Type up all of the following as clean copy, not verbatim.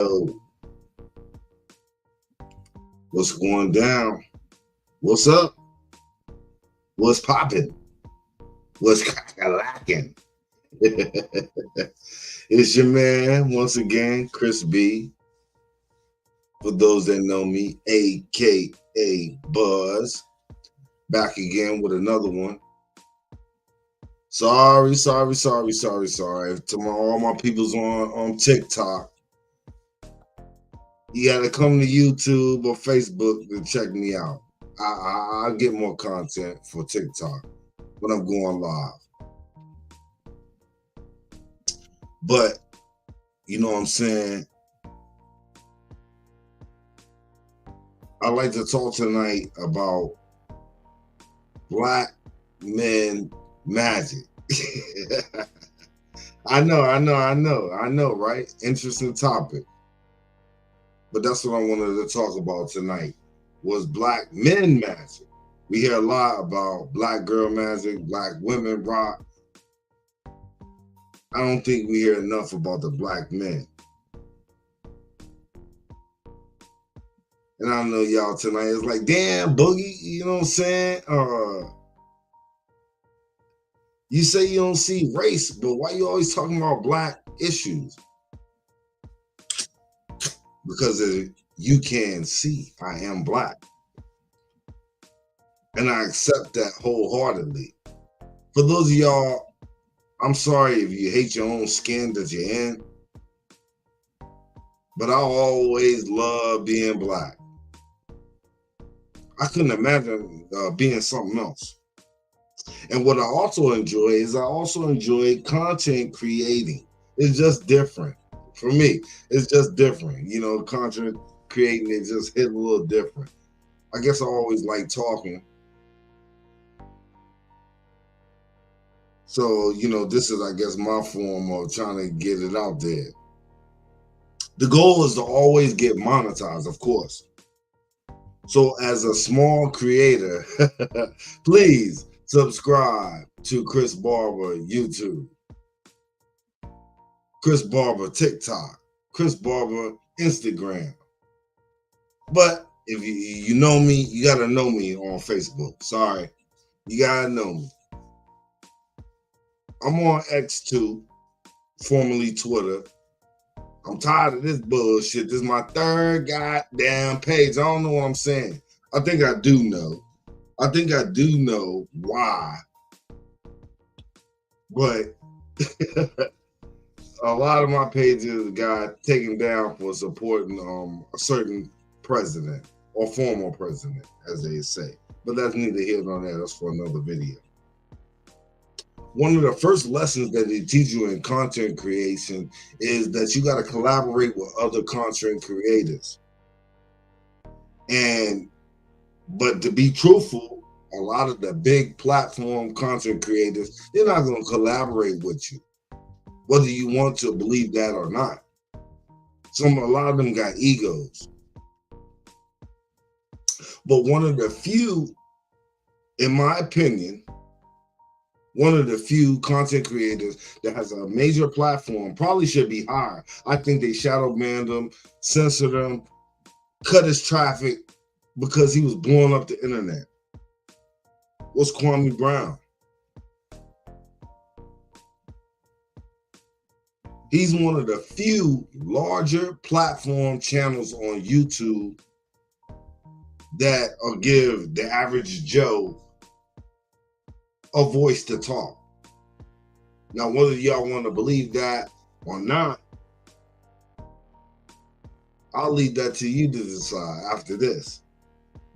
Yo, what's going down? What's up? What's popping? What's lacking? It's your man once again, Chris B. For those that know me, aka Buzz, back again with another one. Sorry. To all my peoples on TikTok, you gotta come to YouTube or Facebook to check me out. I get more content for TikTok when I'm going live. But you know what I'm saying? I'd like to talk tonight about black men magic. I know, right? Interesting topic. But that's what I wanted to talk about tonight was black men magic. We hear a lot about black girl magic, black women rock. I don't think we hear enough about the black men. And I know y'all tonight is like, damn, Boogie, you know what I'm saying? You say you don't see race, but why you always talking about black issues? Because you can see I am black. And I accept that wholeheartedly. For those of y'all, I'm sorry if you hate your own skin that you're in, but I always love being black. I couldn't imagine being something else. And what I also enjoy content creating. It's just different. For me, it's just different. You know, content creating, it just hit a little different. I guess I always like talking. So, you know, this is, I guess, my form of trying to get it out there. The goal is to always get monetized, of course. So, as a small creator, please subscribe to Chris Barber YouTube, Chris Barber TikTok, Chris Barber Instagram. But if you know me, you gotta know me on Facebook. Sorry, you gotta know me. I'm on X2, formerly Twitter. I'm tired of this bullshit. This is my third goddamn page. I don't know what I'm saying. I think I do know. I think I do know why. But a lot of my pages got taken down for supporting a certain president or former president, as they say. But that's neither here nor there. That's for another video. One of the first lessons that they teach you in content creation is that you got to collaborate with other content creators. But to be truthful, a lot of the big platform content creators, they're not going to collaborate with you, whether you want to believe that or not. A lot of them got egos. But one of the few, in my opinion, one of the few content creators that has a major platform probably should be hired. I think they shadow banned him, censored him, cut his traffic because he was blowing up the internet. What's Kwame Brown? He's one of the few larger platform channels on YouTube that will give the average Joe a voice to talk. Now, whether y'all want to believe that or not, I'll leave that to you to decide after this.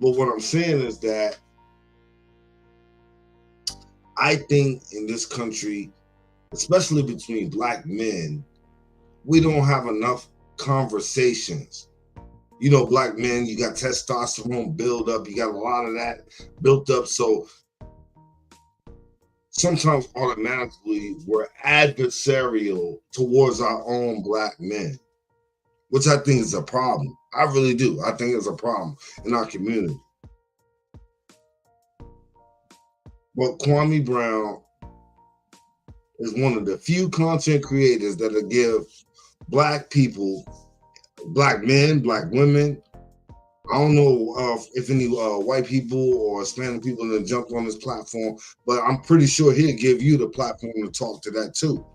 But what I'm saying is that I think in this country, especially between black men, we don't have enough conversations. You know, black men, you got testosterone build up, you got a lot of that built up. So sometimes automatically we're adversarial towards our own black men, which I think is a problem. I really do. I think it's a problem in our community. But Kwame Brown is one of the few content creators that'll give black people black men, black women. I don't know if any white people or Hispanic people that jumped on this platform, but I'm pretty sure he'll give you the platform to talk to that too.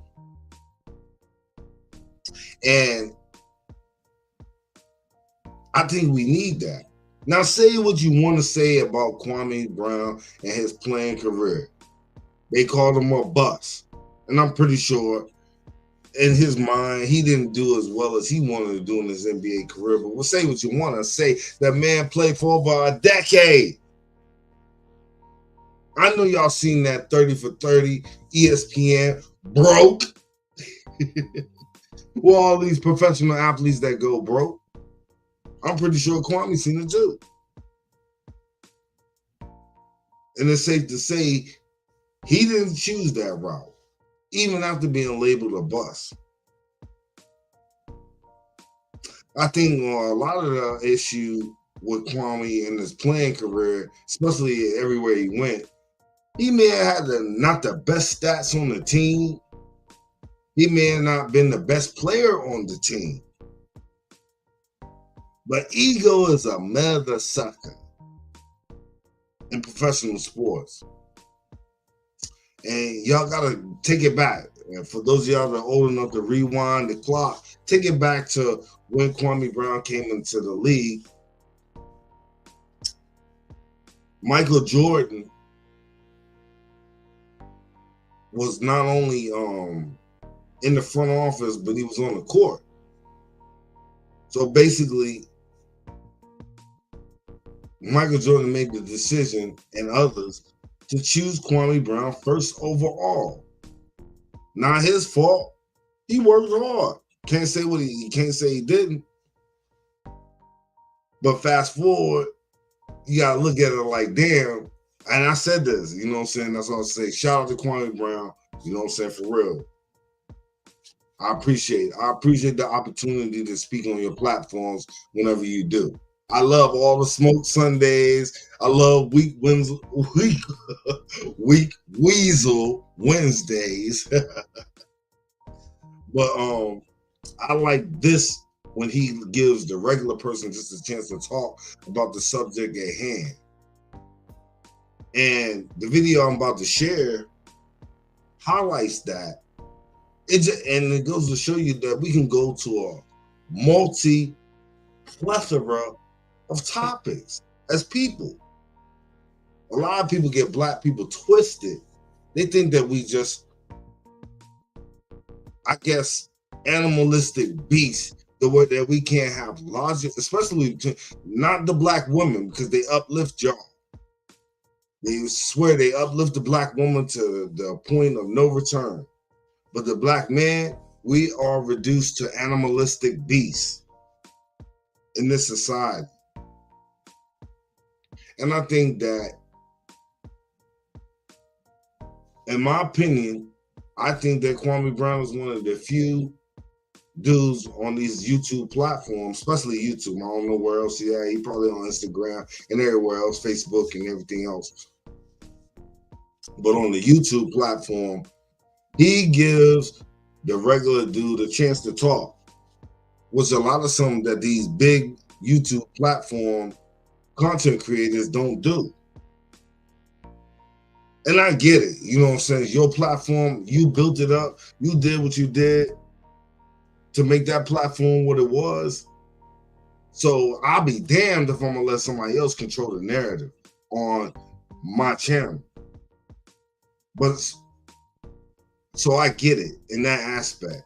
And I think we need that. Now, say what you want to say about Kwame Brown and his playing career. They called him a bust. And I'm pretty sure in his mind, he didn't do as well as he wanted to do in his NBA career. But we'll say what you want to say. That man played for over a decade. I know y'all seen that 30 for 30 ESPN broke. Well, all these professional athletes that go broke. I'm pretty sure Kwame seen it too. And it's safe to say he didn't choose that route, even after being labeled a bust. I think a lot of the issue with Kwame in his playing career, especially everywhere he went, he may have had not the best stats on the team. He may have not been the best player on the team. But ego is a mother sucker in professional sports. And y'all gotta take it back. And for those of y'all that are old enough to rewind the clock, take it back to when Kwame Brown came into the league. Michael Jordan was not only in the front office, but he was on the court. So basically, Michael Jordan made the decision, and others, to choose Kwame Brown first overall. Not his fault. He worked hard. Can't say he can't say he didn't. But fast forward, you gotta look at it like, damn. And I said this, you know what I'm saying? That's all I say. Shout out to Kwame Brown, you know what I'm saying, for real. I appreciate the opportunity to speak on your platforms whenever you do. I love all the Smoke Sundays. I love Week Weasel Wednesdays. But I like this when he gives the regular person just a chance to talk about the subject at hand. And the video I'm about to share highlights that. And it goes to show you that we can go to a plethora of topics as people. A lot of people get black people twisted. They think that we just, I guess, animalistic beasts, the way that we can't have logic, especially not the black women, because they uplift y'all. They swear they uplift the black woman to the point of no return. But the black man, we are reduced to animalistic beasts in this society. And I think that, in my opinion, I think that Kwame Brown is one of the few dudes on these YouTube platforms, especially YouTube. I don't know where else he at. He probably on Instagram and everywhere else, Facebook and everything else. But on the YouTube platform, he gives the regular dude a chance to talk, which a lot of some that these big YouTube platform content creators don't do. And I get it, you know what I'm saying? Your platform, you built it up, you did what you did to make that platform what it was. So I'll be damned if I'm gonna let somebody else control the narrative on my channel. But so I get it in that aspect.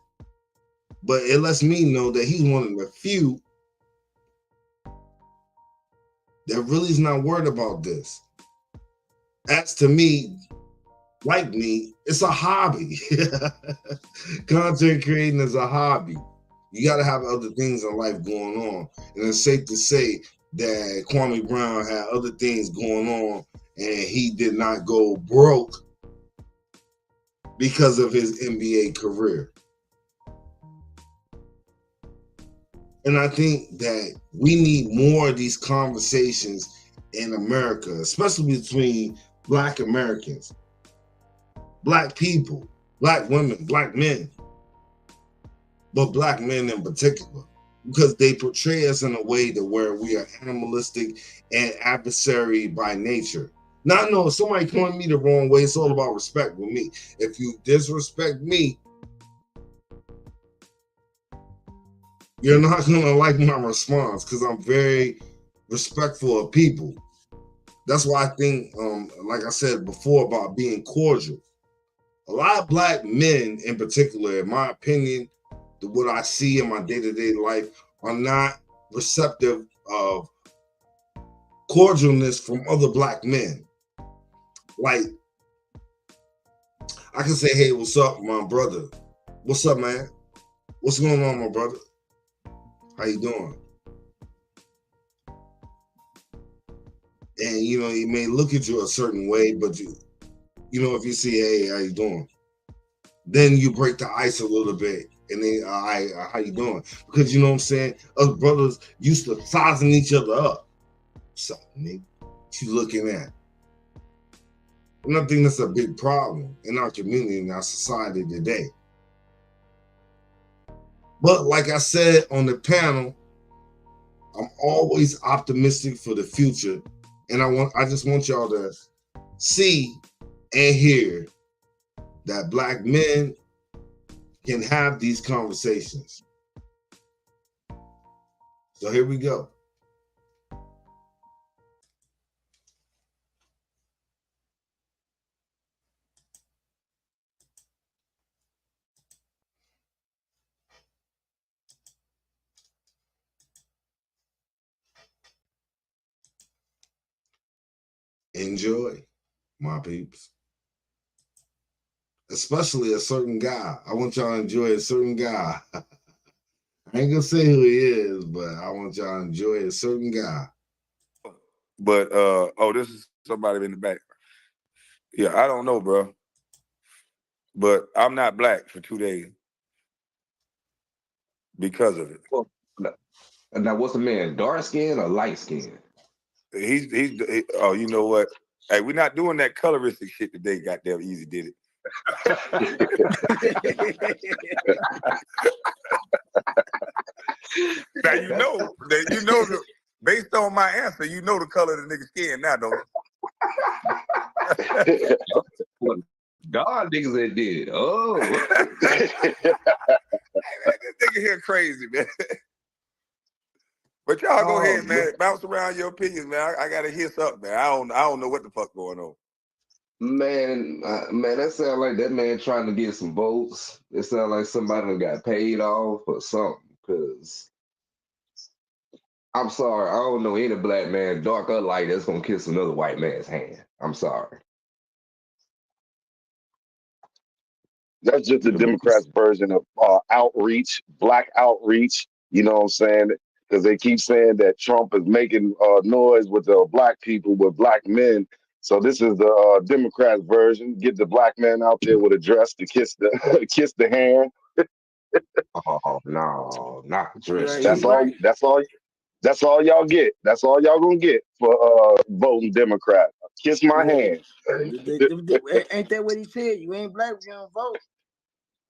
But it lets me know that he's one of the few that really is not worried about this. As to me, like me, it's a hobby. Content creating is a hobby. You got to have other things in life going on. And it's safe to say that Kwame Brown had other things going on and he did not go broke because of his NBA career. And I think that we need more of these conversations in America, especially between Black Americans, Black people, Black women, Black men, but Black men in particular. because they portray us in a way that where we are animalistic and adversary by nature. Now, no, if somebody come at me the wrong way, it's all about respect with me. If you disrespect me, you're not gonna like my response because I'm very respectful of people. That's why I think, like I said before, about being cordial. A lot of black men, in particular, in my opinion, what I see in my day-to-day life, are not receptive of cordialness from other black men. Like, I can say, "Hey, what's up, my brother? What's up, man? What's going on, my brother? How you doing?" And he may look at you a certain way, but if you see, "Hey, how you doing?" Then you break the ice a little bit, and then, how you doing? Because you know what I'm saying, us brothers used to sizing each other up. So, nigga, what you looking at? And I think that's a big problem in our community, in our society today. But like I said on the panel, I'm always optimistic for the future, and I just want y'all to see and hear that black men can have these conversations. So here we go. Enjoy, my peeps. Especially a certain guy. I want y'all to enjoy a certain guy. I ain't gonna say who he is, but I want y'all to enjoy a certain guy. But this is somebody in the back. Yeah, I don't know, bro. But I'm not black for 2 days because of it. Well, now what's the man? Dark skin or light skin? Oh, you know what? Hey, we're not doing that coloristic shit today. Goddamn, Easy did it. Now based on my answer, you know the color of the nigga skin now, don't you? God niggas that did. Oh. Hey, man, this nigga here crazy, man. But y'all go ahead, man. Bounce around your opinions, man. I gotta hear something, man. I don't know what the fuck going on. Man, that sound like that man trying to get some votes. It sound like somebody that got paid off or something. Cause I'm sorry, I don't know any black man, dark or light, that's gonna kiss another white man's hand. I'm sorry. That's just the Democrats' version of outreach, black outreach. You know what I'm saying? Because they keep saying that Trump is making noise with the black people, with black men. So this is the Democrats' version. Get the black man out there with a dress to kiss the kiss the hand. Oh no, not dress. That's all. That's all y'all get. That's all y'all gonna get for voting Democrat. Kiss my hand. Ain't that what he said? You ain't black, you don't vote.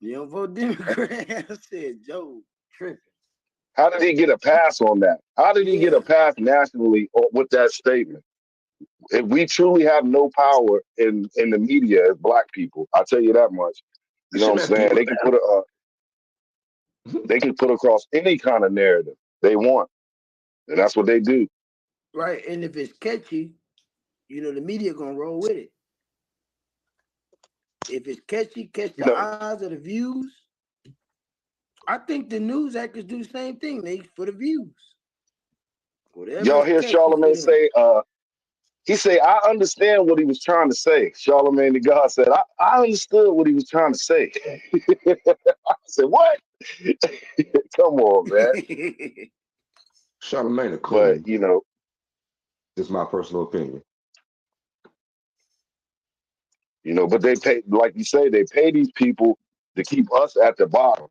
You don't vote Democrat. I said, Joe tripping. How did he get a pass on that? How did he get a pass nationally with that statement? If we truly have no power in the media as black people, I'll tell you that much. You know what I'm saying? They can put across any kind of narrative they want, and that's what they do. Right, and if it's catchy, the media gonna roll with it. If it's catchy, catch the eyes of the views. I think the news anchors do the same thing. They for the views. Whatever y'all hear Charlamagne say, he say, I understand what he was trying to say. Charlamagne the God said, I understood what he was trying to say. I said, what? Come on, man. Charlamagne cool. But, this is my personal opinion. But they pay, like you say, they pay these people to keep us at the bottom.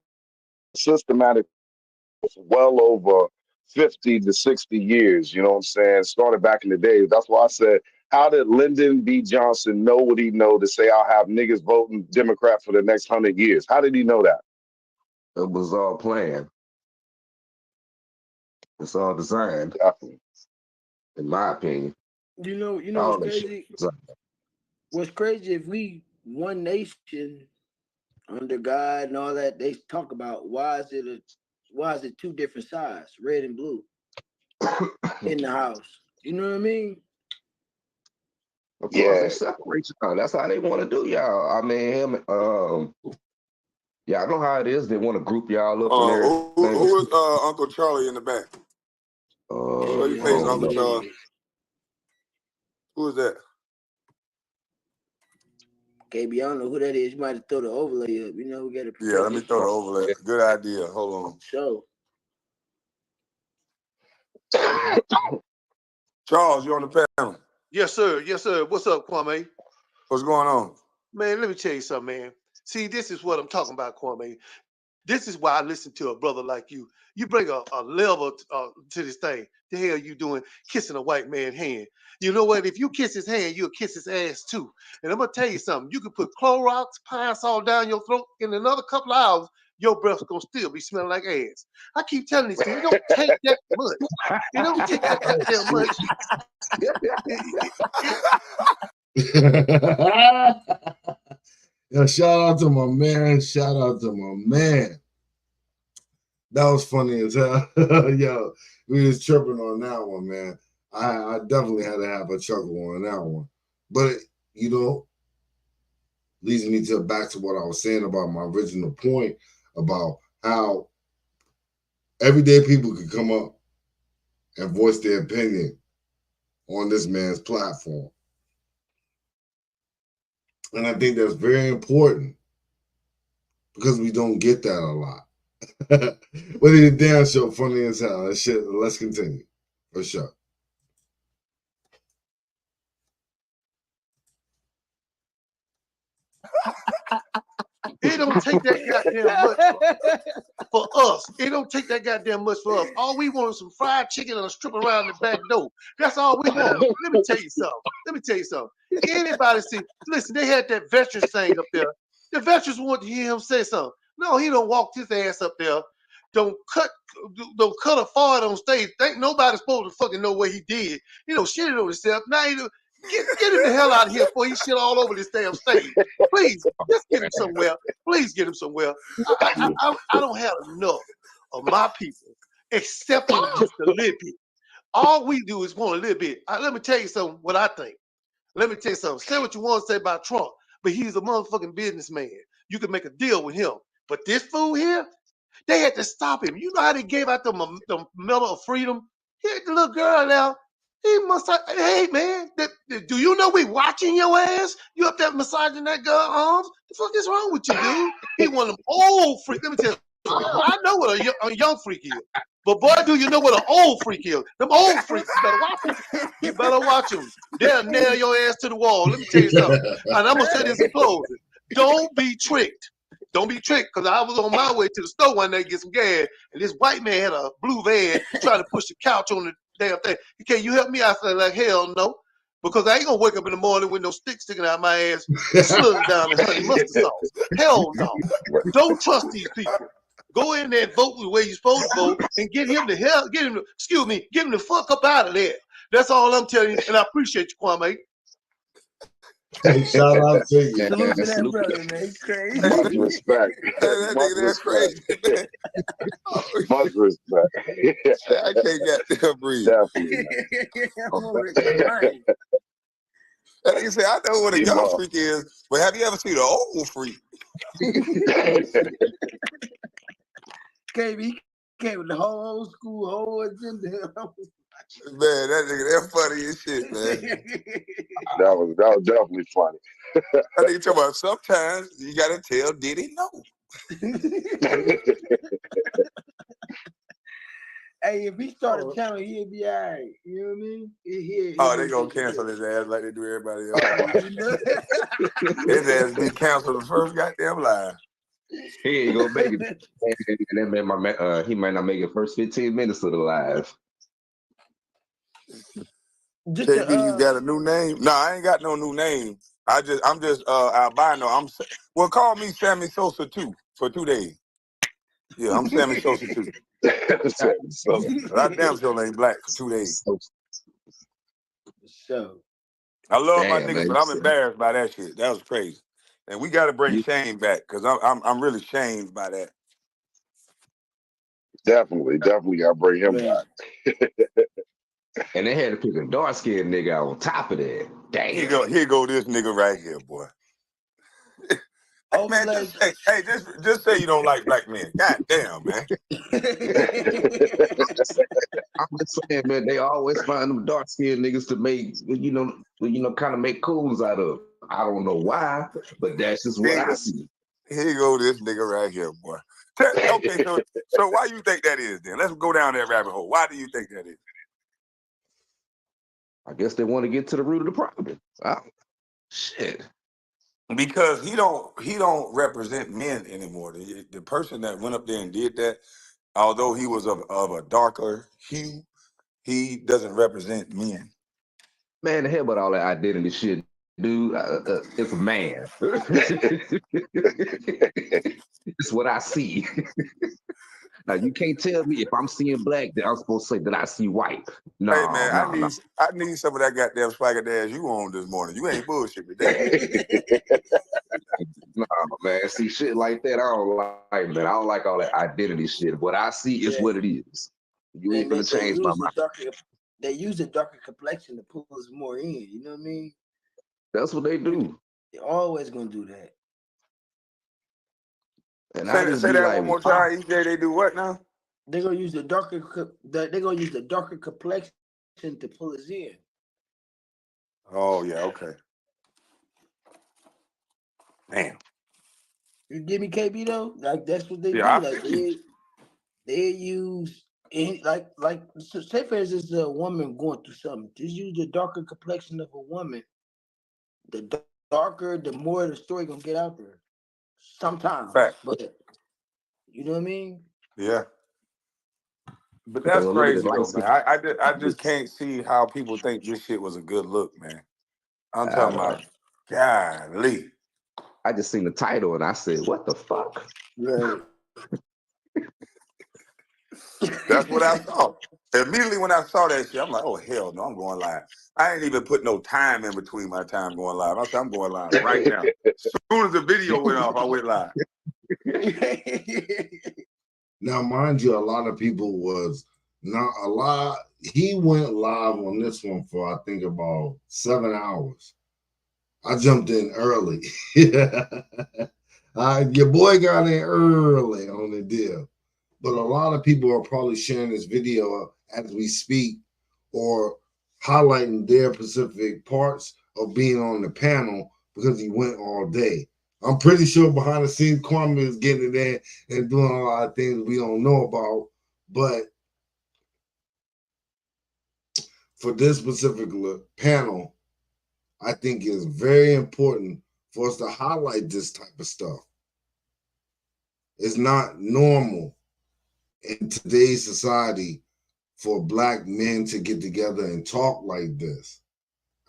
Systematic, well over 50 to 60 years, you know what I'm saying? Started back in the day. That's why I said, how did Lyndon B. Johnson know what he know to say I'll have niggas voting Democrat for the next 100 years? How did he know that? It was all planned. It's all designed, Definitely. in my opinion. You know All what's that shit. crazy? Designed. What's crazy if we one nation under God and all that they talk about, why is it two different sides, red and blue, in the house? You know what I mean? Of course, Yeah. they separate y'all. That's how they want to do y'all. I mean, y'all know how it is. They want to group y'all up and everything. Who is Uncle Charlie in the back? Show your I face, don't Uncle know. Charlie. Who is that? KB, I don't know who that is. You might have throw the overlay up. You know, we got to Yeah, let me throw the overlay. Good idea. Hold on. So, Charles, you on the panel. Yes, sir. Yes, sir. What's up, Kwame? What's going on? Man, let me tell you something, man. See, this is what I'm talking about, Kwame. This is why I listen to a brother like you. You bring a level to this thing. The hell you doing kissing a white man's hand? You know what? If you kiss his hand, you'll kiss his ass too. And I'm gonna tell you something. You can put Clorox, Pine Sol down your throat. In another couple of hours, your breath's gonna still be smelling like ass. I keep telling these people, it don't take that much. It don't take that goddamn much. Yo, shout out to my man. Shout out to my man. That was funny as hell. Yo, we was tripping on that one, man. I definitely had to have a chuckle on that one. But, you know, leads me back to what I was saying about my original point about how everyday people could come up and voice their opinion on this man's platform. And I think that's very important because we don't get that a lot. But it's damn show funny as hell. That shit, let's continue. For sure. It don't take that goddamn much for us. It don't take that goddamn much for us. All we want is some fried chicken and a strip around the back door. That's all we want. Let me tell you something. Anybody see? Listen, they had that veterans thing up there. The veterans want to hear him say something. No, he don't walk his ass up there. Don't cut a fart on stage. Think nobody's supposed to fucking know what he did. You know, shit it on himself. Now he get him the hell out of here before he shit all over this damn stage. Please, just get him somewhere. Please get him somewhere. I don't have enough of my people accepting just a little bit. All we do is want a little bit. Let me tell you something, what I think. Let me tell you something. Say what you want to say about Trump, but he's a motherfucking businessman. You can make a deal with him. But this fool here, they had to stop him. You know how they gave out the Medal of Freedom? Here, the little girl now, he must have, hey man, do you know we watching your ass? You up there massaging that girl arms? The fuck is wrong with you, dude? He one of them old freaks. Let me tell you, I know what a young freak is. But boy, do you know what an old freak is? Them old freaks, you better watch them. You better watch them. They'll nail your ass to the wall. Let me tell you something. And I'm going to say this in closing. Don't be tricked. Don't be tricked, because I was on my way to the store one day to get some gas, and this white man had a blue van trying to push the couch on the damn thing. Can you help me? I said, like, hell no. Because I ain't going to wake up in the morning with no stick sticking out my ass, slug down in honey mustard sauce. Hell no. Don't trust these people. Go in there and vote the way you're supposed to vote and get him the fuck up out of there. That's all I'm telling you, and I appreciate you, Kwame. Hey, shout out to you. Salute to that brother, man. Crazy. Much respect. That Much nigga, that's respect. crazy. Much respect. I can't get there breathe. Definitely. I'm over it. That nigga say, I know what a You young know. freak is, but have you ever seen an old freak? KB came with the whole old school, whole agenda. Man, that nigga, that funny as shit, man. That was definitely funny. That nigga talking about sometimes you gotta tell Diddy no. Hey, if he start a channel, he'll be all right. You know what I mean? Oh, they gonna cancel his ass like they do everybody else. His ass be canceled the first goddamn live. He ain't gonna make it. And then he might not make it first 15 minutes of the live. KB, you got a new name? No, I ain't got no new name. I'm just albino. Call me Sammy Sosa too for 2 days. Yeah, I'm Sammy Sosa too. So, I damn sure ain't black for 2 days. So I love my damn, niggas, man. but I'm embarrassed by that shit. That was crazy. And we got to bring You shame back because I'm really shamed by that. definitely gotta bring him man, back. and they had to pick a dark skinned nigga out on top of that. Here Damn. go this nigga right here, boy. all Man, black. just say you don't like black men. God damn, man. I'm just saying, man, they always find them dark skinned niggas to make, kind of make coons out of. I don't know why, but that's just what I see. Here go this nigga right here, boy. Okay, so why you think that is then? Let's go down that rabbit hole. Why do you think that is? I guess they want to get to the root of the problem. Shit. Because he don't represent men anymore. The person that went up there and did that, although he was of a darker hue, he doesn't represent men. Man, the hell about all that identity shit, dude. It's a man. It's what I see. Now you can't tell me if I'm seeing black that I'm supposed to say that I see white. No, Hey man, no. I need some of that goddamn swagger dash you on this morning. You ain't bullshit with that. No, man. See shit like that, I don't like, man. I don't like all that identity shit. What I see is what it is. You ain't gonna change my mind. They use a darker complexion to pull us more in. You know what I mean? That's what they do. They're always gonna do that. And I just Say be that like, one more time. EJ, they do what now? They're gonna use the darker complexion to pull us in. Oh yeah, okay. Damn. You give me KB though? Like that's what they do. Yeah, I Like feel you. they use so say for instance a woman going through something. Just use the darker complexion of a woman. The darker, the more the story gonna get out there. Sometimes, Fact. but you know what I mean? Yeah. But they that's gonna look at it crazy like, though, man. I just can't see how people think this shit was a good look, man. I'm I talking don't know. about, golly. I just seen the title and I said, what the fuck? Right. That's what I thought. Immediately when I saw that shit, I'm like, oh hell no, I'm going live. I ain't even put no time in between my time going live. I said I'm going live right now. As soon as the video went off, I went live. Now, mind you, a lot of people was not a lot. He went live on this one for I think about 7 hours. I jumped in early. Your boy got in early on the deal. But a lot of people are probably sharing this video as we speak or highlighting their specific parts of being on the panel because he went all day. I'm pretty sure behind the scenes, Kwame is getting it in and doing a lot of things we don't know about. But for this specific panel, I think it's very important for us to highlight this type of stuff. It's not normal in today's society for Black men to get together and talk like this.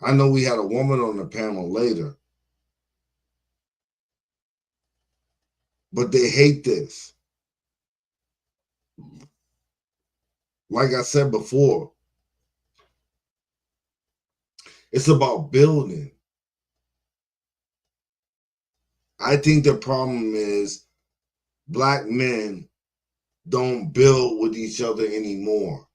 I know we had a woman on the panel later, but they hate this. Like I said before, it's about building. I think the problem is Black men don't build with each other anymore.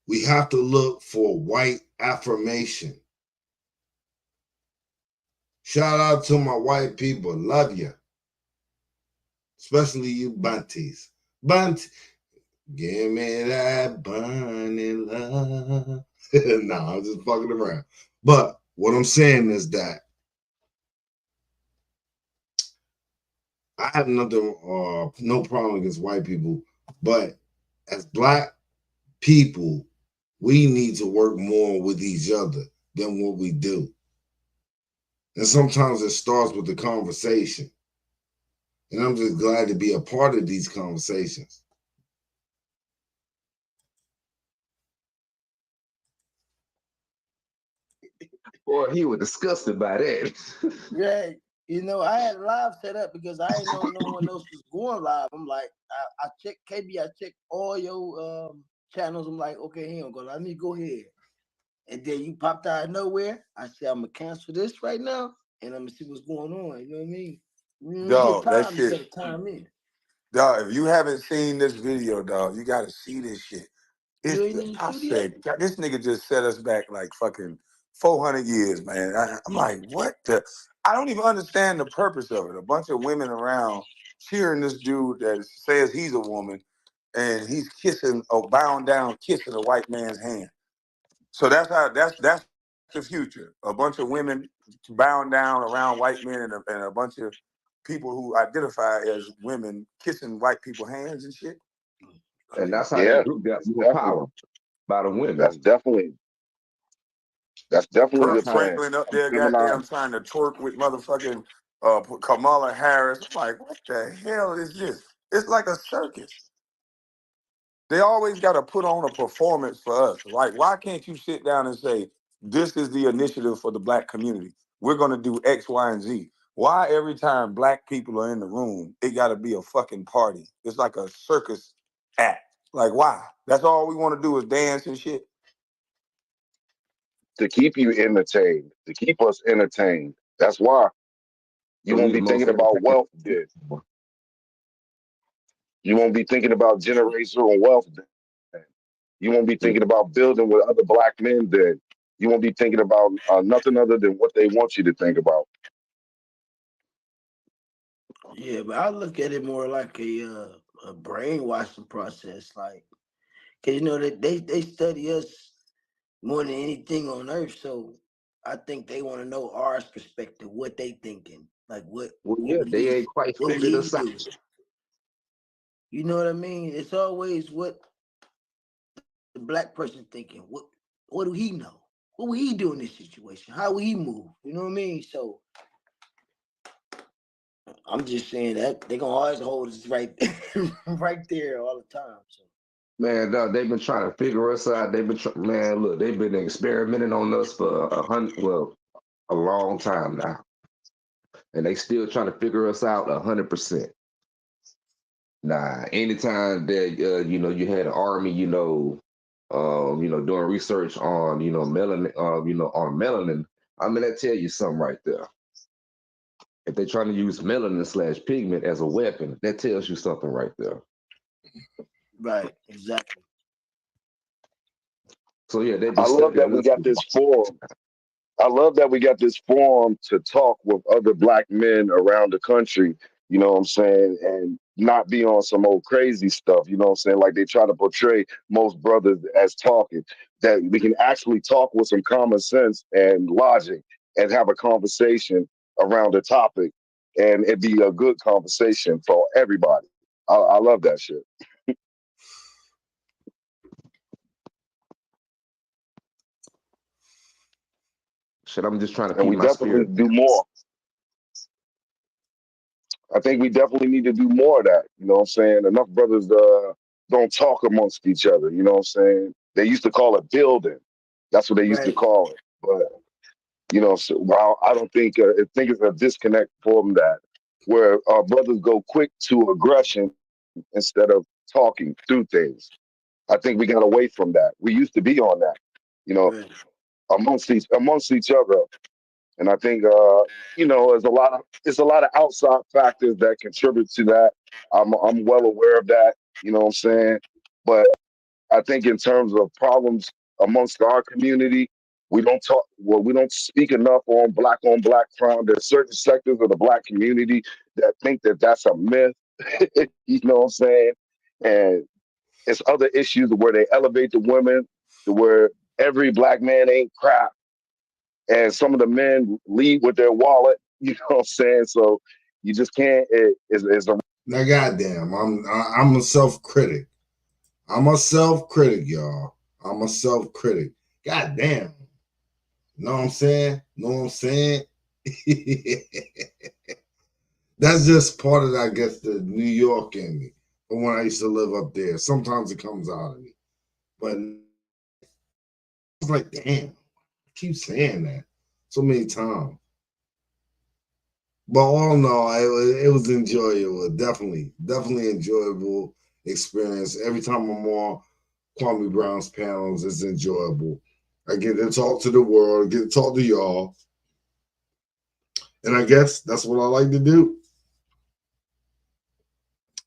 We have to look for white affirmation. Shout out to my white people. Love you. Especially you bunties. Bunt, give me that burning love. Nah, I'm just fucking around. But what I'm saying is that I have nothing, no problem against white people, but as Black people, we need to work more with each other than what we do. And sometimes it starts with the conversation. And I'm just glad to be a part of these conversations. Boy, he was disgusted by that. Right. You know, I had live set up because I didn't know no one else was going live. I'm like, I checked KB, I checked all your channels. I'm like, okay, he don't go. Let me go ahead. And then you popped out of nowhere. I said, I'm gonna cancel this right now, and I'm gonna see what's going on. You know what I mean? When you get Dog, that time, you shit. gotta time in. Dog, if you haven't seen this video, dog, you gotta see this shit. You It's ain't even I shoot it yet? said, God, this nigga just set us back like fucking 400 years, man. I'm like, what the? I don't even understand the purpose of it. A bunch of women around cheering this dude that says he's a woman, and he's kissing or bound down kissing a white man's hand. So that's the future. A bunch of women bound down around white men and a bunch of people who identify as women kissing white people's hands and shit. And that's how Yeah, that group got that's more definitely power by the women. that's definitely Kirk the plan. Franklin up there, goddamn, Feminize. trying to twerk with motherfucking Kamala Harris. I'm like, what the hell is this? It's like a circus. They always got to put on a performance for us. Like, why can't you sit down and say, this is the initiative for the black community? We're going to do X, Y, and Z. Why every time black people are in the room, it got to be a fucking party? It's like a circus act. Like, why? That's all we want to do is dance and shit. To keep you entertained, to keep us entertained. That's why you So we won't the be most thinking about entertaining. wealth then. You won't be thinking about generational wealth then. You won't be thinking about building with other black men then. You won't be thinking about nothing other than what they want you to think about. Yeah, but I look at it more like a brainwashing process. Like, cause you know they study us more than anything on earth. So I think they want to know our perspective, what they thinking, like Well, what yeah, would they he ain't quite what would figured he us out. do? You know what I mean? It's always what the black person thinking. What do he know? What would he do in this situation? How would he move? You know what I mean? So I'm just saying that they gonna always hold us right right there all the time. So Man, dog, they've been trying to figure us out. They've been, man, look, they've been experimenting on us for a long time now, and they still trying to figure us out 100%. Nah, anytime that you had an army, doing research on melanin, on melanin. I'm gonna tell you something right there. If they're trying to use melanin / pigment as a weapon, that tells you something right there. right, exactly. So yeah, they've been I love that studying we us. got this forum. I love that we got this forum to talk with other black men around the country, you know what I'm saying, and not be on some old crazy stuff, you know what I'm saying, like they try to portray most brothers as talking, that we can actually talk with some common sense and logic and have a conversation around the topic, and it be a good conversation for everybody. I love that shit. Shit, I'm just trying to And keep we my definitely spirit. do more. I think we definitely need to do more of that. You know what I'm saying? Enough brothers don't talk amongst each other. You know what I'm saying? They used to call it building. That's what they used to Right. call it. But so while I don't think I think it's a disconnect from that, where our brothers go quick to aggression instead of talking through things. I think we got away from that. We used to be on that, you know, Right. amongst each other. And I think it's a lot of outside factors that contribute to that. I'm well aware of that, you know what I'm saying? But I think in terms of problems amongst our community, we don't speak enough on black crime. There's certain sectors of the black community that think that that's a myth, you know what I'm saying? And it's other issues where they elevate the women to where every black man ain't crap and some of the men lead with their wallet. You know what I'm saying? So you just can't. It's a Now, goddamn, I'm a self critic. I'm a self critic, y'all. I'm a self critic. Goddamn. Know what I'm saying? Know what I'm saying? That's just part of, I guess, the New York in me from when I used to live up there. Sometimes it comes out of me. But it's like, damn, I keep saying that so many times. But all in all, it was enjoyable. Definitely enjoyable experience. Every time I'm on Kwame Brown's panels, it's enjoyable. I get to talk to the world, get to talk to y'all. And I guess that's what I like to do.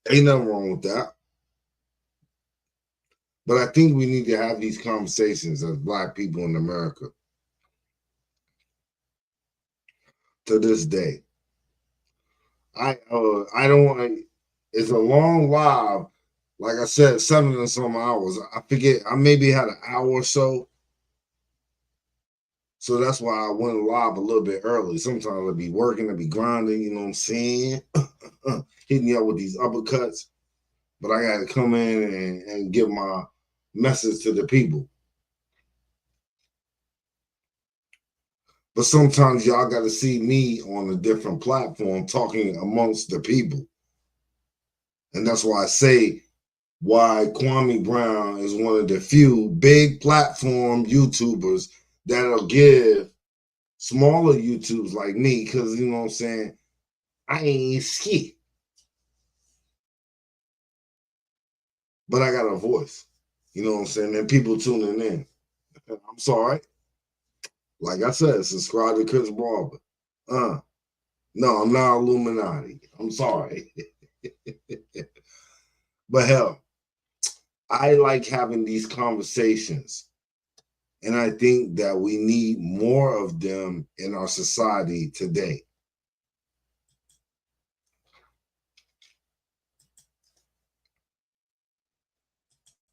Ain't nothing wrong with that. But I think we need to have these conversations as Black people in America to this day. I don't want. It's a long live. Like I said, 7 and some hours. I forget. I maybe had an hour or so. So that's why I went live a little bit early. Sometimes I'd be working, I'd be grinding. You know what I'm saying? Hitting you up with these uppercuts. But I got to come in and give my message to the people. But sometimes y'all got to see me on a different platform talking amongst the people. And that's why I say why Kwame Brown is one of the few big platform YouTubers that'll give smaller YouTubes like me, because, you know what I'm saying, I ain't shit. But I got a voice. You know what I'm saying? And people tuning in. I'm sorry. Like I said, subscribe to Chris Barber. No, I'm not Illuminati. I'm sorry. But hell, I like having these conversations. And I think that we need more of them in our society today.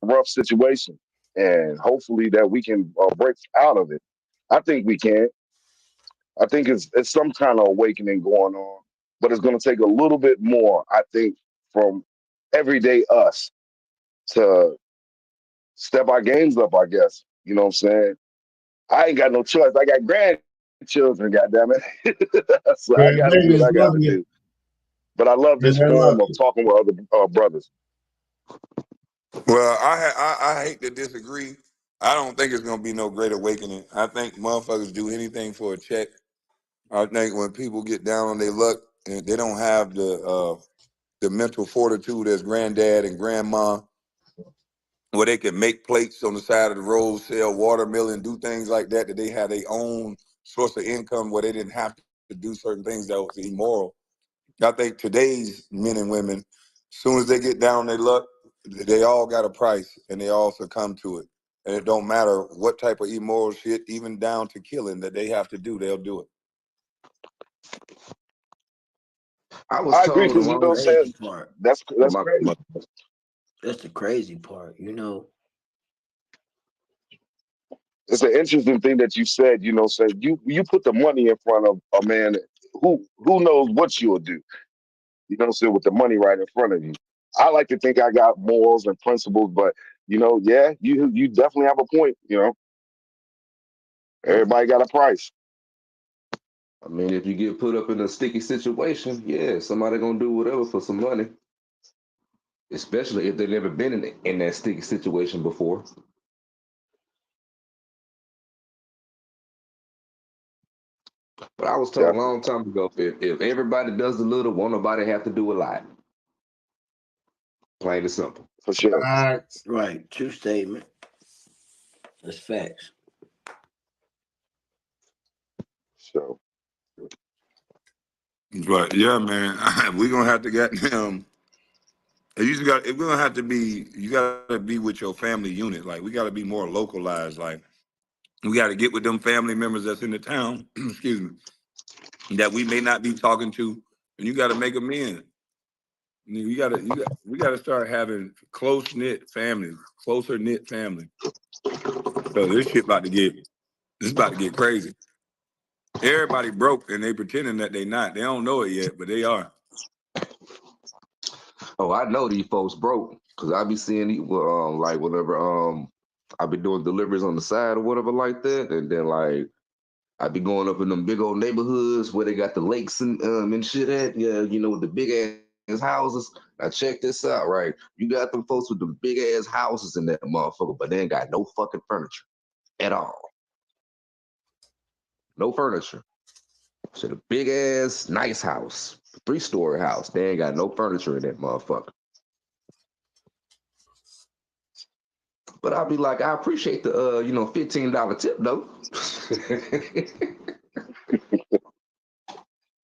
Rough situation, and hopefully that we can break out of it. I think we can. I think it's some kind of awakening going on, but it's going to take a little bit more. I think from everyday us to step our games up. I guess you know what I'm saying. I ain't got no choice. I got grandchildren. Goddamn it, so I Grand got to do what Vegas, I got love to you. do. But I love And this I love form of you. talking with other brothers. Well, I hate to disagree. I don't think it's gonna be no great awakening. I think motherfuckers do anything for a check. I think when people get down on their luck and they don't have the mental fortitude as granddad and grandma, where they can make plates on the side of the road, sell watermelon, do things like that, that they have their own source of income where they didn't have to do certain things that was immoral. I think today's men and women, as soon as they get down on their luck, they all got a price and they all succumb to it. And it don't matter what type of immoral shit, even down to killing that they have to do, they'll do it. I was I agree told a because you know what I'm long Crazy saying. part. That's crazy. That's the crazy part, you know. It's an interesting thing that you said. You know, said you put the money in front of a man who knows what you'll do. You know, what I'm saying, with the money right in front of you. I like to think I got morals and principles, but you know, yeah, you definitely have a point. You know, everybody got a price I mean, if you get put up in a sticky situation, yeah, somebody gonna do whatever for some money, especially if they've never been in that sticky situation before. But I was told a definitely long time ago, if everybody does a little, won't nobody have to do a lot. Plain and simple. for sure. Facts. Right. True statement. That's facts. So But yeah, man, we're gonna have to get them. We're gonna have to be. You gotta be with your family unit. Like we gotta be more localized. Like we gotta get with them family members that's in the town. Excuse me, that we may not be talking to, and you gotta make amends. We gotta start having close knit families, closer knit family. So this about to get crazy. Everybody broke and they pretending that they not. They don't know it yet, but they are. Oh, I know these folks broke because I be seeing like whenever I be doing deliveries on the side or whatever like that, and then like I be going up in them big old neighborhoods where they got the lakes and shit at, yeah, you know, with the big ass houses. Now check this out, right? You got them folks with the big ass houses in that motherfucker, but they ain't got no fucking furniture at all. No furniture. Shit, a big ass, nice house, 3-story house. They ain't got no furniture in that motherfucker. But I'll be like, I appreciate the $15 tip though.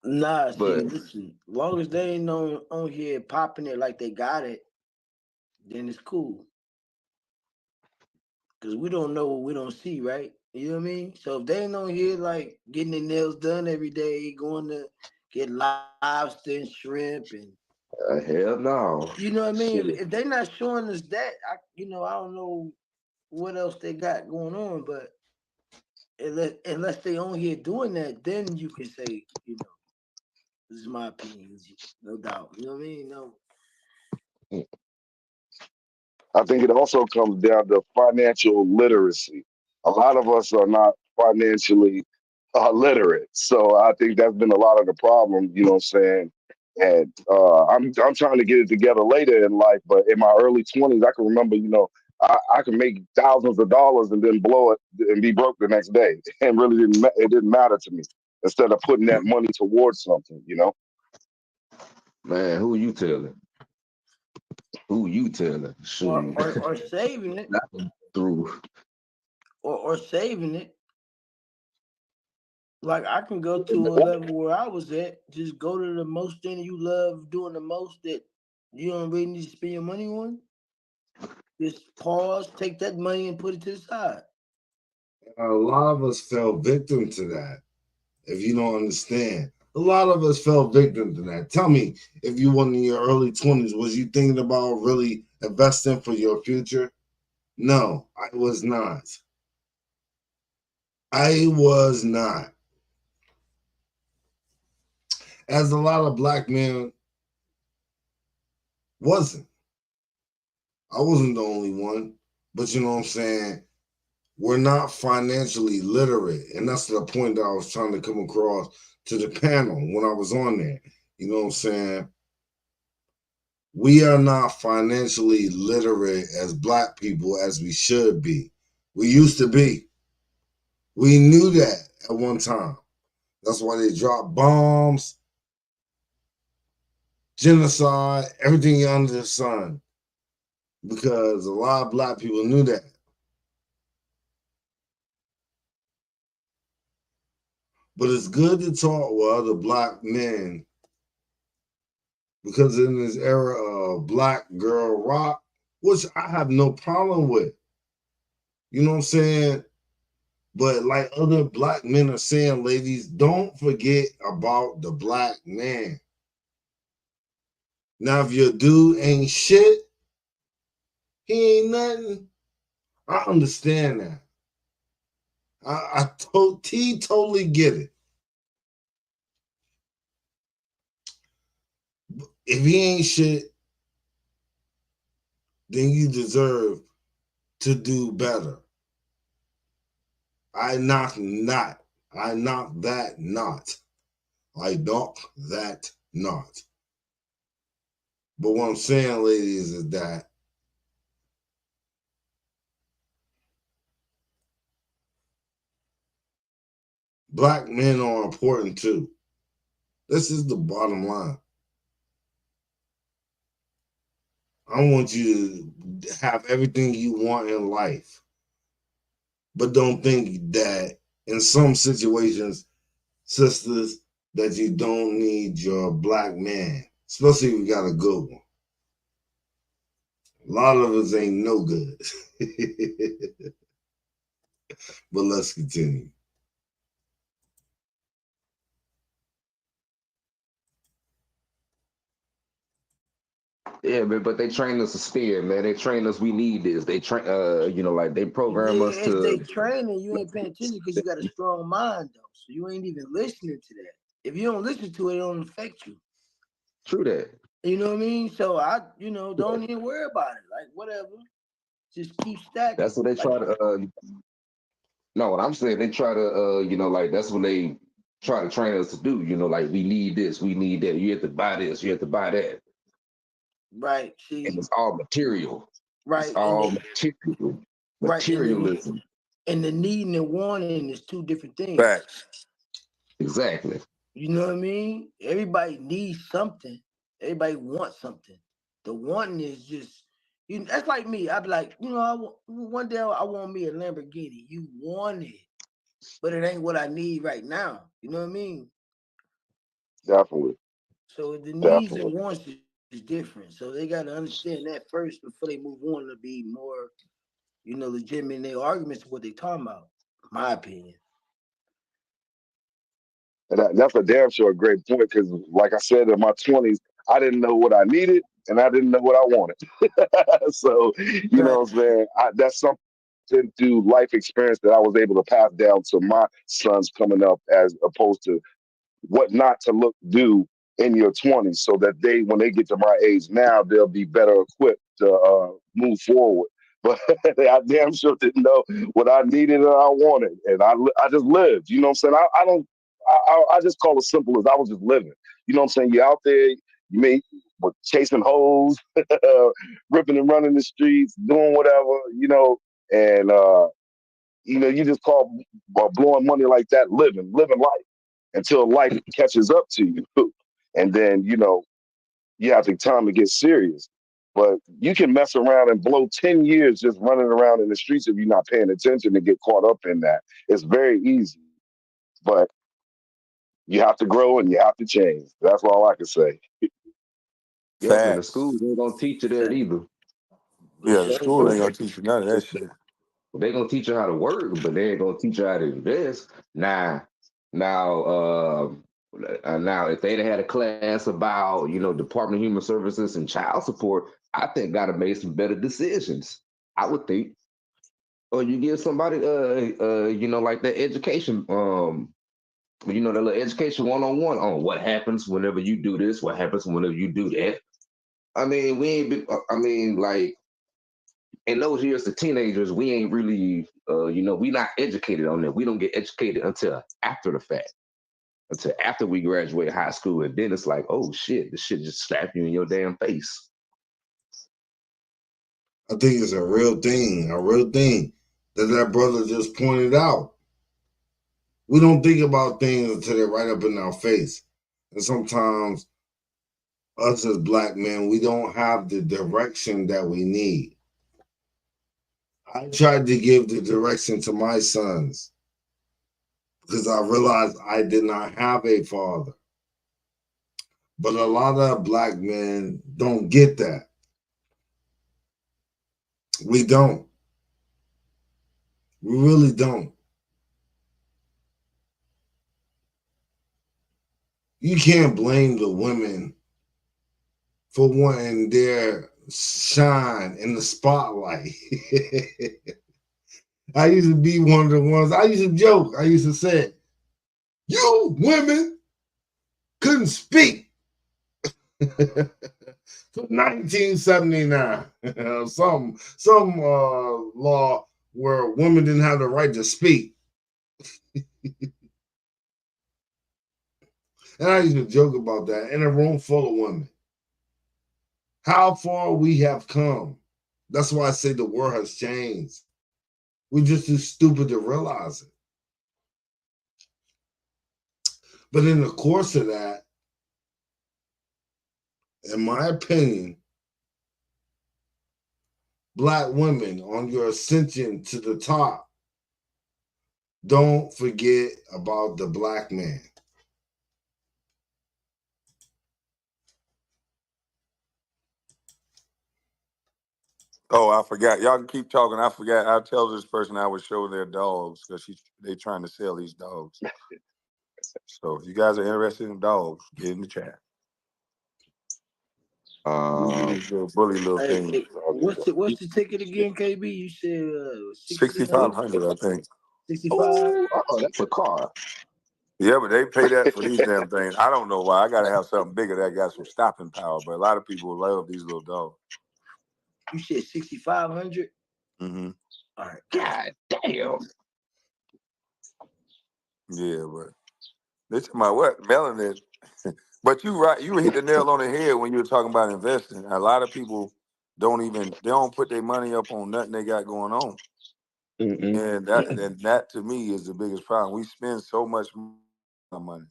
Nah, But see, listen, as long as they ain't on here popping it like they got it, then it's cool. Cause we don't know what we don't see, right? You know what I mean? So if they ain't on here like getting their nails done every day, going to get lobster and shrimp and hell no. you know what I mean? Shit. If they're not showing us that, I don't know what else they got going on, but unless they on here doing that, then you can say, this is my opinion, no doubt. You know what I mean? No. I think it also comes down to financial literacy. A lot of us are not financially literate, so I think that's been a lot of the problem. You know what I'm saying? And I'm trying to get it together later in life, but in my early 20s, I can remember, I can make thousands of dollars and then blow it and be broke the next day, and really it didn't matter to me. Instead of putting that money towards something, Man, who you telling? Who you telling? Shoot. Or saving it. Not through. Or saving it. Like I can go to a level where I was at, just go to the most thing you love doing the most that you don't really need to spend your money on. Just pause, take that money and put it to the side. A lot of us fell victim to that. If you don't understand, a lot of us fell victim to that. Tell me, if you were in your early 20s, was you thinking about really investing for your future? No, I was not. I was not. As a lot of black men wasn't. I wasn't the only one. But you know what I'm saying? We're not financially literate. And that's the point that I was trying to come across to the panel when I was on there. You know what I'm saying? We are not financially literate as black people as we should be. We used to be. We knew that at one time. That's why they dropped bombs, genocide, everything under the sun. Because a lot of black people knew that. But it's good to talk with other black men because in this era of black girl rock, which I have no problem with, you know what I'm saying? But like other black men are saying, ladies, don't forget about the black man. Now, if your dude ain't shit, he ain't nothing, I understand that. I totally get it. If he ain't shit, then you deserve to do better. I knock that not. I knock that not. But what I'm saying, ladies, is that black men are important too. This is the bottom line. I want you to have everything you want in life. But don't think that in some situations, sisters, that you don't need your black man, especially if you got a good one. A lot of us ain't no good. But let's continue. Yeah, man, but they train us to steer, man. They train us, we need this. They train like they program us If they to training, you ain't paying attention because you got a strong mind though. So you ain't even listening to that. If you don't listen to it, it don't affect you. true that. You know what I mean? So don't even worry about it. Like whatever. Just keep stacking. That's what they try to no, what I'm saying, they try to that's what they try to train us to do, like we need this, we need that. You have to buy this, you have to buy that. Right. See. And it's all material. Right. It's all material. Right. Materialism. And the needing and wanting is two different things. Facts. Exactly. You know what I mean? Everybody needs something. Everybody wants something. The wanting is just that's like me. I'd be like, one day I want me a Lamborghini. You want it, but it ain't what I need right now. You know what I mean? Definitely, So the needs and definitely. wants is different. So they got to understand that first before they move on to be more, legitimate in their arguments of what they talking about. My opinion. And that's a damn sure great point because, like I said, in my 20s, I didn't know what I needed and I didn't know what I wanted. So, you know Right. what I'm saying? That's something through life experience that I was able to pass down to my sons coming up as opposed to what not to do in your 20s so that when they get to my age now, they'll be better equipped to move forward. But I damn sure didn't know what I needed and I wanted. And I just lived, you know what I'm saying? I don't, I just call it simple as I was just living. You know what I'm saying? You're out there, you may chasing hoes, ripping and running the streets, doing whatever, and, you just call blowing money like that, living life until life catches up to you. And then, you have the time to get serious. But you can mess around and blow 10 years just running around in the streets if you're not paying attention and get caught up in that. It's very easy. But you have to grow and you have to change. That's all I can say. Yep, and the Facts. schools ain't gonna teach you that either. Yeah, the So, school ain't gonna teach you none of that shit. They gonna teach you how to work, but they ain't gonna teach you how to invest. Now, if they'd had a class about Department of Human Services and child support, I think I'd have made some better decisions. I would think. Or you give somebody, like that education, that little education 101 on what happens whenever you do this, what happens whenever you do that. I mean, we ain't been. I mean, like in those years, the teenagers, we ain't really, we not educated on that. We don't get educated until after the fact, until after we graduate high school, and then it's like, oh shit, this shit just slapped you in your damn face. I think it's a real thing that brother just pointed out. We don't think about things until they're right up in our face. And sometimes us as black men, we don't have the direction that we need. I tried to give the direction to my sons because I realized I did not have a father. But a lot of black men don't get that. We don't. We really don't. You can't blame the women for wanting their shine in the spotlight. I used to be one of the ones, I used to joke. I used to say, you women couldn't speak. So 1979, some law where women didn't have the right to speak. And I used to joke about that in a room full of women. How far we have come. That's why I say the world has changed. We're just too stupid to realize it. But in the course of that, in my opinion, black women on your ascension to the top, don't forget about the black man. Oh, I forgot. Y'all can keep talking. I forgot. I'll tell this person I would show their dogs because they trying to sell these dogs. So if you guys are interested in dogs, get in the chat. These little bully little things. what's the ticket again, KB? You said 6,500, I think. 65. Oh, that's a car. Yeah, but they pay that for these damn things. I don't know why. I gotta have something bigger that got some stopping power. But a lot of people love these little dogs. You said 6,500. Mm-hmm. All right. God damn. Yeah, but they talking about what melanin. But you right, you hit the nail on the head when you were talking about investing. A lot of people don't put their money up on nothing they got going on. And that to me is the biggest problem. We spend so much money.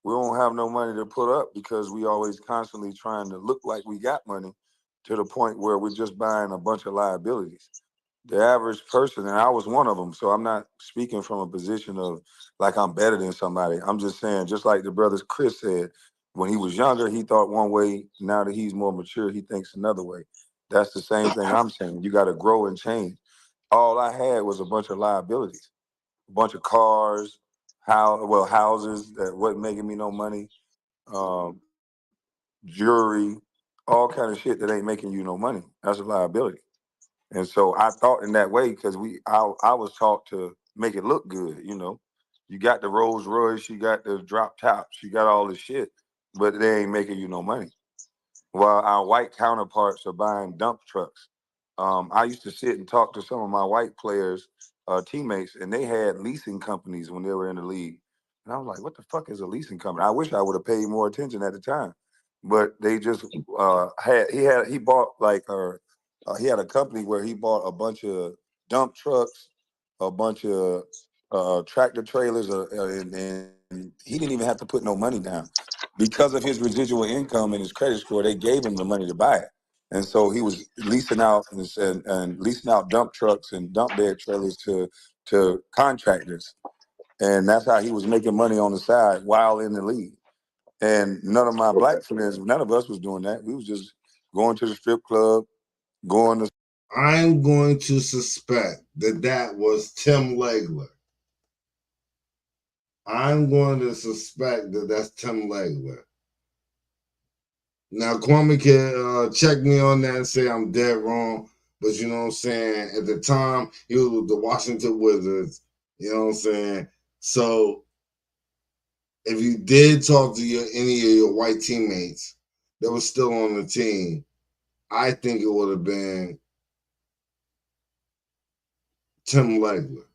we don't have no money to put up because we always constantly trying to look like we got money to the point where we're just buying a bunch of liabilities. The average person, and I was one of them, so I'm not speaking from a position of like I'm better than somebody. I'm just saying, just like the brothers Chris said, when he was younger, he thought one way. Now that he's more mature, he thinks another way. That's the same thing I'm saying. You got to grow and change. All I had was a bunch of liabilities, a bunch of cars, houses that wasn't making me no money, um, jewelry, all kind of shit that ain't making you no money. That's a liability. And so I thought in that way because I was taught to make it look good, you know. You got the Rolls Royce, you got the drop tops, you got all this shit, but they ain't making you no money. While our white counterparts are buying dump trucks. I used to sit and talk to some of my white players, teammates, and they had leasing companies when they were in the league. And I was like, what the fuck is a leasing company? I wish I would have paid more attention at the time. But they just he bought like he had a company where he bought a bunch of dump trucks, a bunch of tractor trailers, and he didn't even have to put no money down because of his residual income and his credit score. They gave him the money to buy it, and so he was leasing out and leasing out dump trucks and dump bed trailers to contractors, and that's how he was making money on the side while in the league. And none of my black friends, none of us was doing that. We was just going to the strip club, going to. I'm going to suspect that was Tim Legler. I'm going to suspect that's Tim Legler. Now, Kwame can check me on that and say I'm dead wrong, but you know what I'm saying? At the time, he was with the Washington Wizards, you know what I'm saying? So, if you did talk to any of your white teammates that were still on the team, I think it would have been Tim Legler.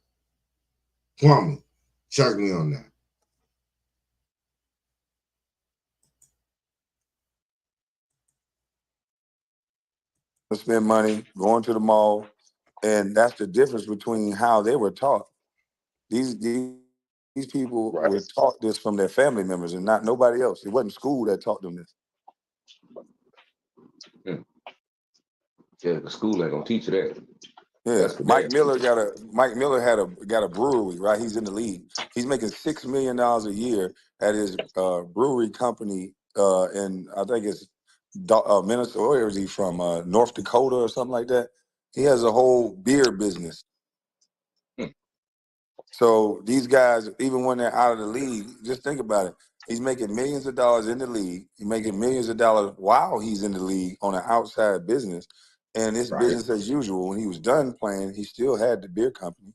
Kwame, check me on that. Spend money, going to the mall, and that's the difference between how they were taught. These people were taught this from their family members and not nobody else. It wasn't school that taught them this. Yeah, the school ain't gonna teach you that. Yeah, Mike Miller got a brewery, right? He's in the league. He's making $6 million a year at his brewery company, and I think it's Minnesota. Where is he from? North Dakota or something like that. He has a whole beer business. So these guys, even when they're out of the league, just think about it. He's making millions of dollars in the league. He's making millions of dollars while he's in the league on an outside business. And it's business as usual. When he was done playing, he still had the beer company.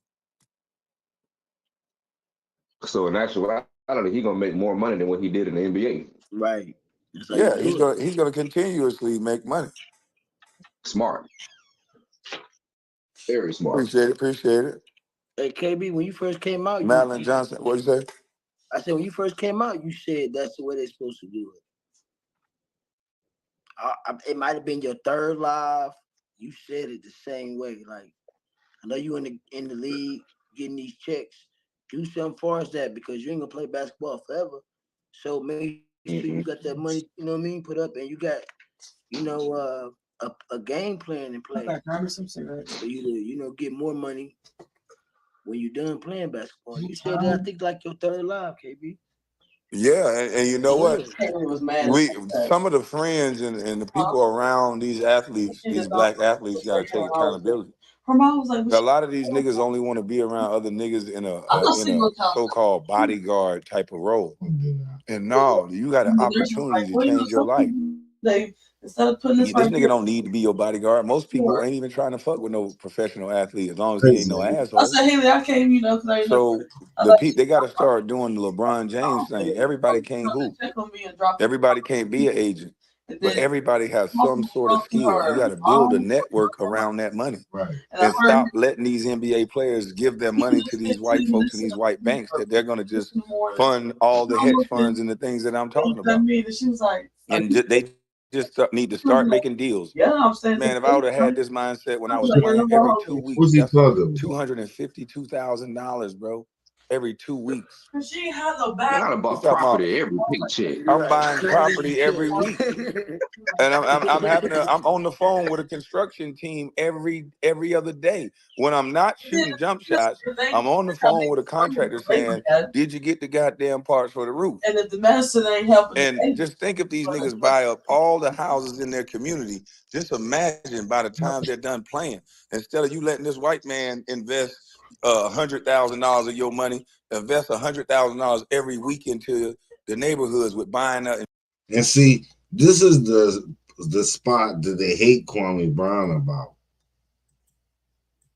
So in actuality, he's gonna make more money than what he did in the NBA. Right. Yeah, he's gonna continuously make money. Smart. Very smart. Appreciate it. Hey, KB, when you first came out, Madeline Johnson, what'd you say? I said when you first came out, you said that's the way they're supposed to do it. It might have been your third live. You said it the same way. Like, I know you in the league getting these checks. Do something for us that because you ain't gonna play basketball forever. So make sure you got that money, you know what I mean, put up, and you got, you know, a game plan in place for you to, you know, get more money when you're done playing basketball. You said that I think like your third live, KB. Yeah, and you know what? Some of the friends and the people around these athletes, these black athletes, got to take accountability. A lot of these niggas only want to be around other niggas in a so-called bodyguard type of role. And no, you got an opportunity to change your life. This nigga don't need to be your bodyguard. Most people ain't even trying to fuck with no professional athlete as long as he ain't no asshole. So they got to start doing the LeBron James thing. Everybody can't hoop. Everybody can't be an agent. But everybody has some sort of skill. You got to build a network around that money. Right. And stop letting these NBA players give their money to these white folks and these white banks that they're going to just fund all the hedge funds and the things that I'm talking about. And they just need to start making deals. Man, if I would have had this mindset when I was playing every 2 weeks, that's $252,000, bro. every 2 weeks. She ain't have no Man, back. I done You bought talking about property every paycheck. I'm buying property every week, and I'm on the phone with a construction team every other day. When I'm not shooting jump shots, I'm on the phone with a contractor saying, "Did you get the goddamn parts for the roof?" And if the medicine ain't helping, And just think if these niggas buy up all the houses in their community, just imagine by the time they're done playing, instead of you letting this white man invest $100,000 of your money, invest $100,000 every week into the neighborhoods with buying up. And see, this is the spot that they hate Kwame Brown about.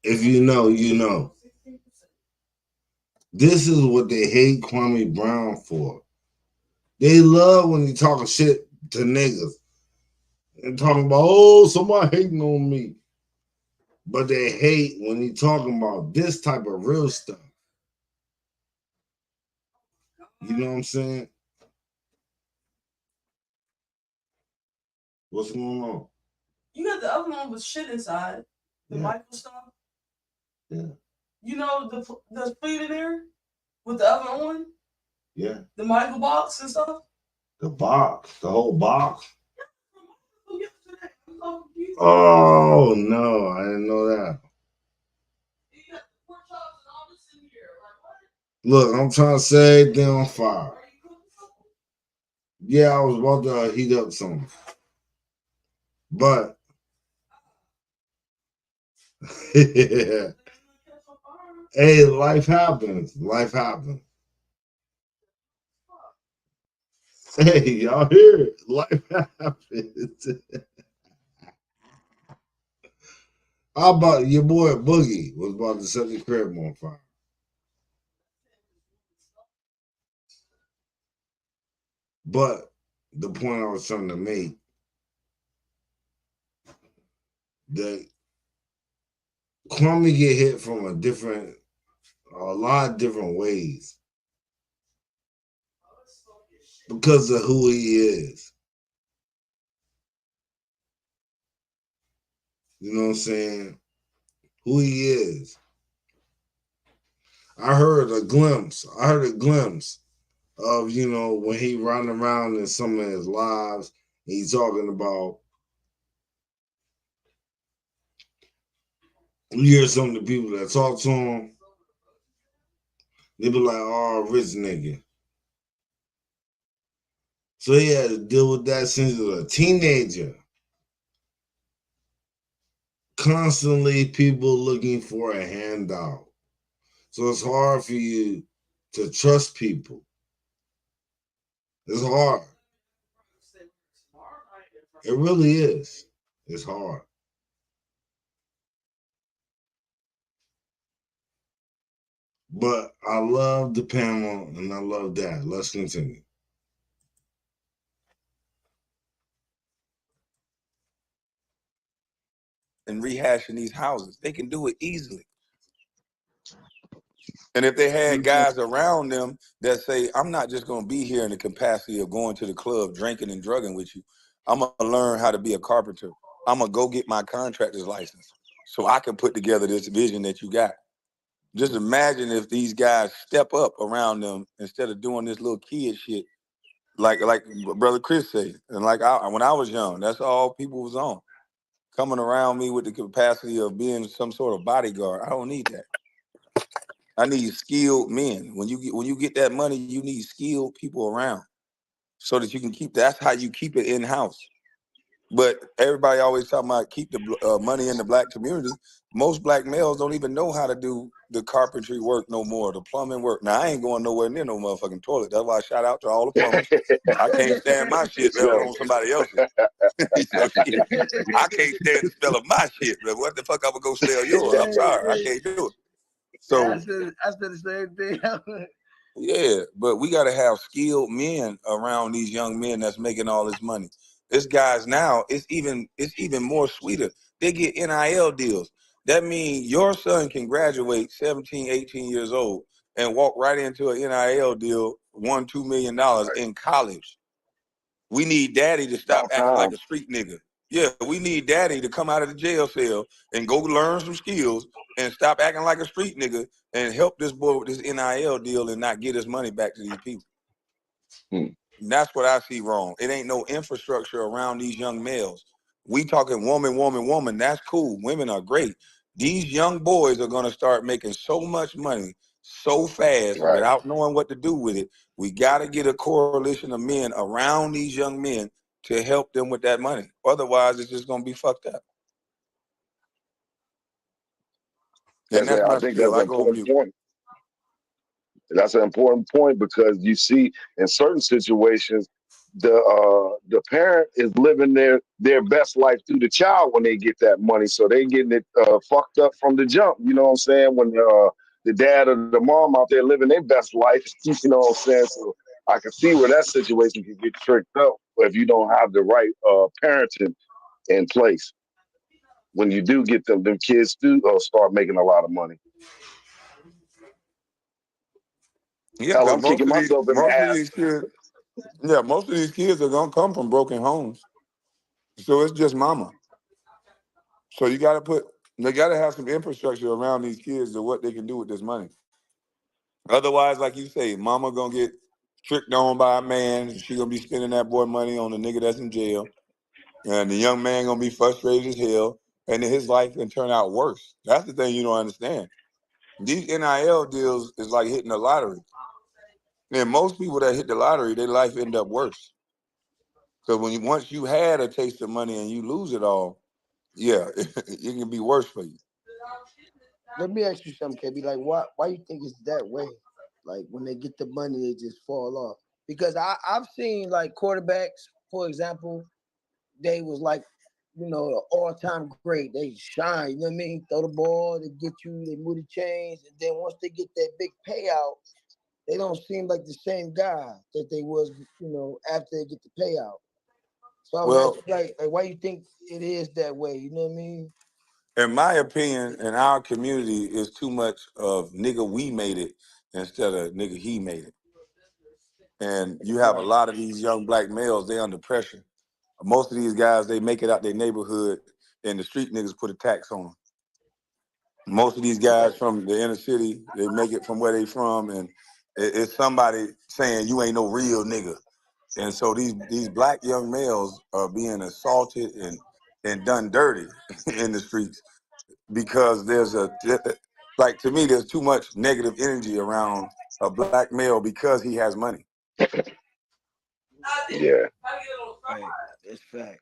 If you know, you know. This is what they hate Kwame Brown for. They love when you talking shit to niggas and talking about, oh, somebody hating on me. But they hate when you talking about this type of real stuff. You know what I'm saying? What's going on? You got the other one with shit inside. The Michael stuff. Yeah. You know the feed in there with the other one? Yeah. The Michael box and stuff? The box, the whole box. Oh no, I didn't know that. Look, I'm trying to say everything on fire. Yeah, I was about to heat up something. But hey, life happens. Life happens. Hey, y'all hear it? Life happens. How about your boy Boogie was about to set the crib on fire? But the point I was trying to make, that Kwame get hit from a lot of different ways because of who he is. You know what I'm saying? Who he is. I heard a glimpse of, you know, when he running around in some of his lives, he's talking about, you hear some of the people that talk to him, they be like, oh, rich nigga. So he had to deal with that since he was a teenager. Constantly people looking for a handout. So it's hard for you to trust people. It's hard. It really is. It's hard. But I love the panel and I love that. Let's continue. And rehashing these houses, they can do it easily. And if they had guys around them that say, I'm not just going to be here in the capacity of going to the club, drinking and drugging with you. I'm going to learn how to be a carpenter. I'm going to go get my contractor's license so I can put together this vision that you got. Just imagine if these guys step up around them instead of doing this little kid shit, like Brother Chris said. And when I was young, that's all people was on. Coming around me with the capacity of being some sort of bodyguard. I don't need that. I need skilled men. When you get that money, you need skilled people around so that you can keep. That's how you keep it in house. But everybody always talking about keep the money in the black community. Most black males don't even know how to do the carpentry work no more, the plumbing work. Now I ain't going nowhere near no motherfucking toilet. That's why I shout out to all the plumbers. I can't stand my shit, let alone somebody else's. So, shit, I can't stand the smell of my shit. But what the fuck I'm gonna go sell yours? I'm sorry, I can't do it. So I said the same thing. yeah, but we got to have skilled men around these young men that's making all this money. This guys now, it's even more sweeter. They get NIL deals. That means your son can graduate 17, 18 years old and walk right into an NIL deal, $1-2 million in college. We need daddy to stop acting like a street nigga. Yeah, we need daddy to come out of the jail cell and go learn some skills and stop acting like a street nigga and help this boy with this NIL deal and not get his money back to these people. And that's what I see wrong. It ain't no infrastructure around these young males. We talking woman. That's cool. Women are great. These young boys are going to start making so much money so fast Right. without knowing what to do with it. We got to get a coalition of men around these young men to help them with that money. Otherwise, it's just going to be fucked up. And that's my I think spiel. that's I an go on important mute. point. That's an important point because you see in certain situations, the parent is living their best life through the child when they get that money, so they getting it fucked up from the jump. You know what I'm saying? When the dad or the mom out there living their best life, you know what I'm saying? So I can see where that situation can get tricked up if you don't have the right parenting in place. When you do get them kids do start making a lot of money. Yeah, Hell, because I'm kicking myself in the ass. most of these kids are gonna come from broken homes. So it's just mama. So they gotta have some infrastructure around these kids of what they can do with this money. Otherwise, like you say, mama gonna get tricked on by a man. She gonna be spending that boy money on the nigga that's in jail. And the young man gonna be frustrated as hell. And then his life can turn out worse. That's the thing you don't understand. These NIL deals is like hitting the lottery. And most people that hit the lottery, their life end up worse. So once you had a taste of money and you lose it all, yeah, it can be worse for you. Let me ask you something, KB. Like, why you think it's that way? Like, when they get the money, they just fall off. Because I've seen like quarterbacks, for example, they was like, the all-time great. They shine, you know what I mean? Throw the ball, they get you, they move the chains, and then once they get that big payout, they don't seem like the same guy that they was, after they get the payout. So I was Well, asking, like, why you think it is that way? You know what I mean? in my opinion, in our community, is too much of nigga we made it instead of nigga he made it. And you have a lot of these young black males, they under pressure. Most of these guys, they make it out their neighborhood and the street niggas put a tax on them. Most of these guys from the inner city, they make it from where they from, and it's somebody saying you ain't no real nigga. And so these black young males are being assaulted and done dirty in the streets because to me, there's too much negative energy around a black male because he has money. Yeah. Right. It's facts.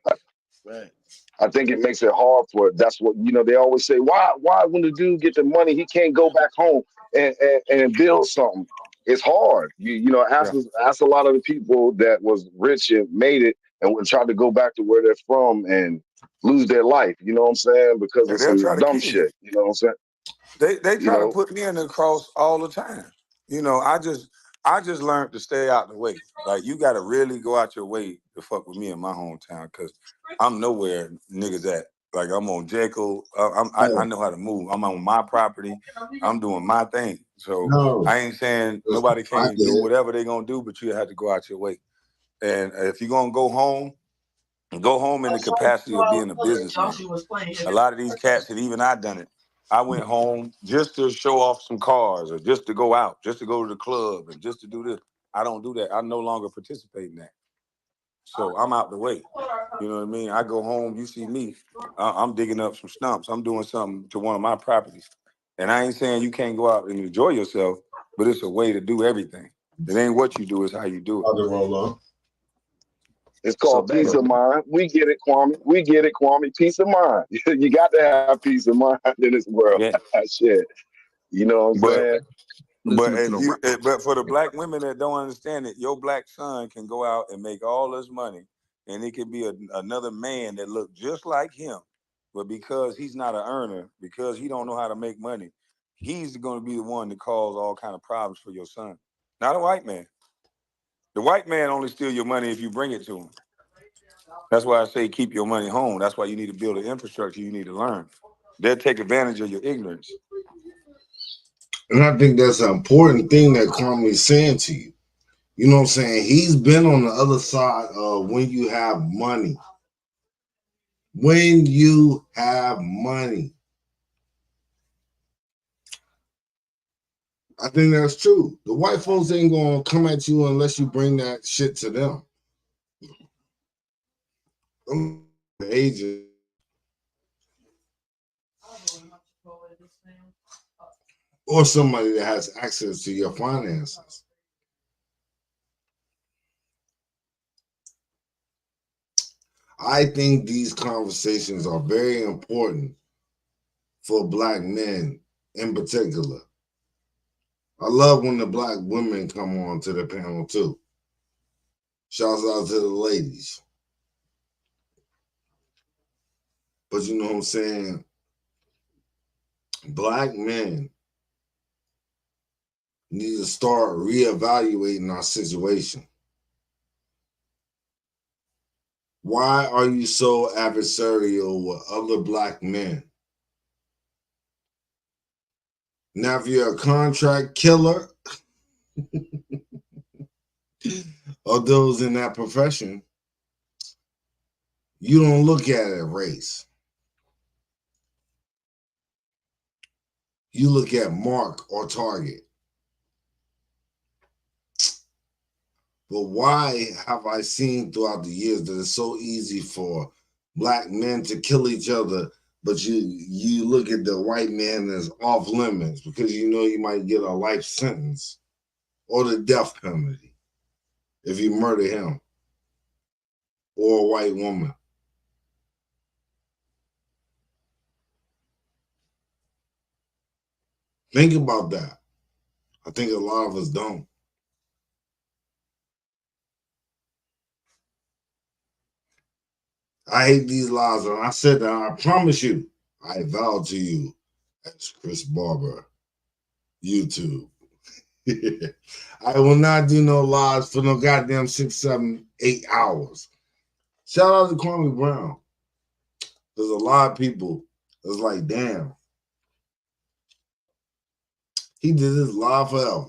Right. I think it makes it hard for. That's what they always say. Why when the dude get the money, he can't go back home and build something? It's hard. Ask a lot of the people that was rich and made it and would try to go back to where they're from and lose their life. You know what I'm saying? Because And of they'll try some to dumb kill you. shit. You know what I'm saying? They try to put me in the cross all the time. I just learned to stay out the way. Like, you got to really go out your way to fuck with me in my hometown because I'm nowhere niggas at. Like, I'm on Jekyll. I know how to move. I'm on my property. I'm doing my thing. So I ain't saying nobody can't do whatever they gonna do, but you have to go out your way. And if you're gonna go home in the capacity of being a businessman. A lot of these cats, and even I done it. I went home just to show off some cars or just to go out, just to go to the club and just to do this. I don't do that. I no longer participate in that. So I'm out the way. You know what I mean? I go home, you see me, I'm digging up some stumps. I'm doing something to one of my properties. And I ain't saying you can't go out and enjoy yourself, but it's a way to do everything. It ain't what you do, it's how you do it. It's called peace of mind. We get it, Kwame. We get it, Kwame. Peace of mind. You got to have peace of mind in this world. Yeah. Shit. You know what I'm saying? But for the black women that don't understand it, your black son can go out and make all this money, and it can be another man that look just like him, but because he's not an earner, because he don't know how to make money, he's going to be the one that cause all kind of problems for your son, not a white man. The white man only steal your money if you bring it to him. That's why I say keep your money home. That's why you need to build an infrastructure. You need to learn. They'll take advantage of your ignorance. And I think that's an important thing that Kwame's saying to you. You know what I'm saying? He's been on the other side of when you have money. When you have money. I think that's true. The white folks ain't gonna come at you unless you bring that shit to them. Ages. Or somebody that has access to your finances. I think these conversations are very important for Black men in particular. I love when the Black women come on to the panel too. Shouts out to the ladies. But you know what I'm saying? Black men need to start reevaluating our situation. Why are you so adversarial with other Black men? Now, if you're a contract killer or those in that profession, you don't look at it race. You look at mark or target. But why have I seen throughout the years that it's so easy for Black men to kill each other, but you look at the white man as off limits because you know you might get a life sentence or the death penalty if you murder him or a white woman? Think about that. I think a lot of us don't. I hate these lies, and I said that I promise you, I vow to you, as Chris Barber, YouTube. I will not do no lies for no goddamn 6, 7, 8 hours. Shout out to Kwame Brown. There's a lot of people that's like, damn, he did this live forever.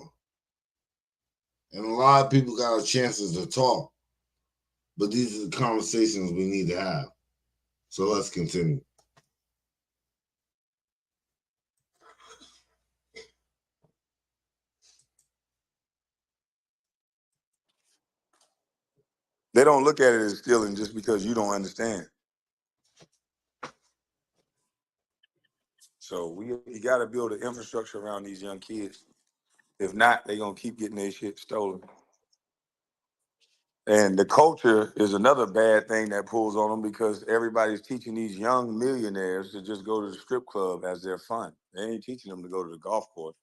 And a lot of people got chances to talk. But these are the conversations we need to have. So let's continue. They don't look at it as stealing just because you don't understand. So you got to build an infrastructure around these young kids. If not, they're going to keep getting their shit stolen. And the culture is another bad thing that pulls on them because everybody's teaching these young millionaires to just go to the strip club as their fun. They ain't teaching them to go to the golf course.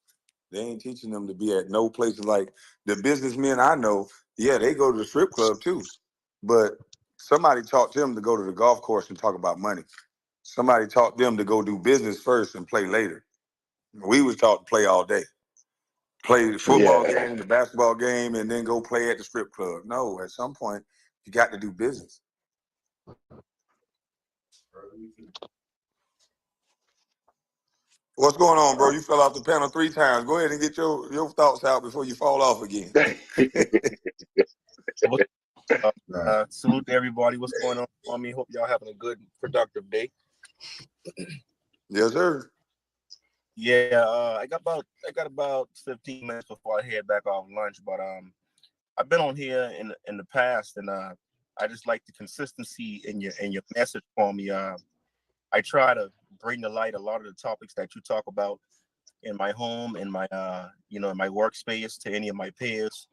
They ain't teaching them to be at no places like the businessmen I know. Yeah, they go to the strip club too. But somebody taught them to go to the golf course and talk about money. Somebody taught them to go do business first and play later. We was taught to play all day. Play the football game, the basketball game, and then go play at the strip club. No, at some point, you got to do business. What's going on, bro? You fell off the panel 3 times. Go ahead and get your thoughts out before you fall off again. Salute to everybody. What's going on? Hope y'all having a good, productive day. Yes, sir. Yeah, I got about 15 minutes before I head back off lunch, but I've been on here in the past, and I just like the consistency in your message for me. I try to bring to light a lot of the topics that you talk about in my home, in my in my workspace to any of my peers,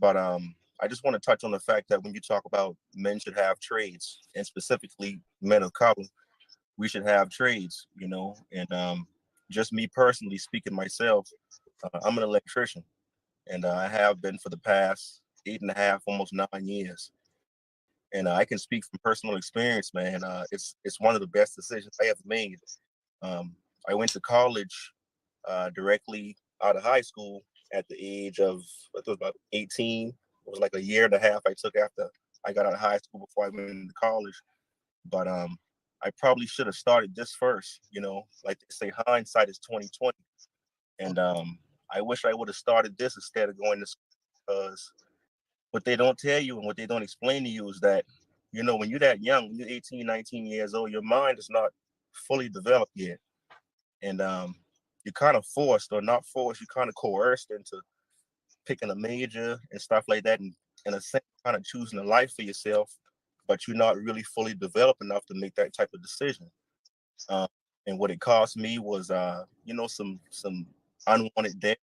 but I just want to touch on the fact that when you talk about men should have trades, and specifically men of color, we should have trades, and just me personally speaking myself, I'm an electrician, and I have been for the past 8.5, almost 9 years. And I can speak from personal experience, man. It's one of the best decisions I ever made. I went to college directly out of high school at the age of, I think it was about 18. It was like a year and a half I took after I got out of high school before I went into college. But I probably should have started this first. Like they say, hindsight is 20/20. And I wish I would have started this instead of going to school, because what they don't tell you and what they don't explain to you is that You know, when you're that young, when you're 18, 19 years old, your mind is not fully developed yet. And you're kind of forced, or not forced, you're kind of coerced into picking a major and stuff like that, and in a sense, kind of choosing a life for yourself, but you're not really fully developed enough to make that type of decision. And what it cost me was, you know, some unwanted debt.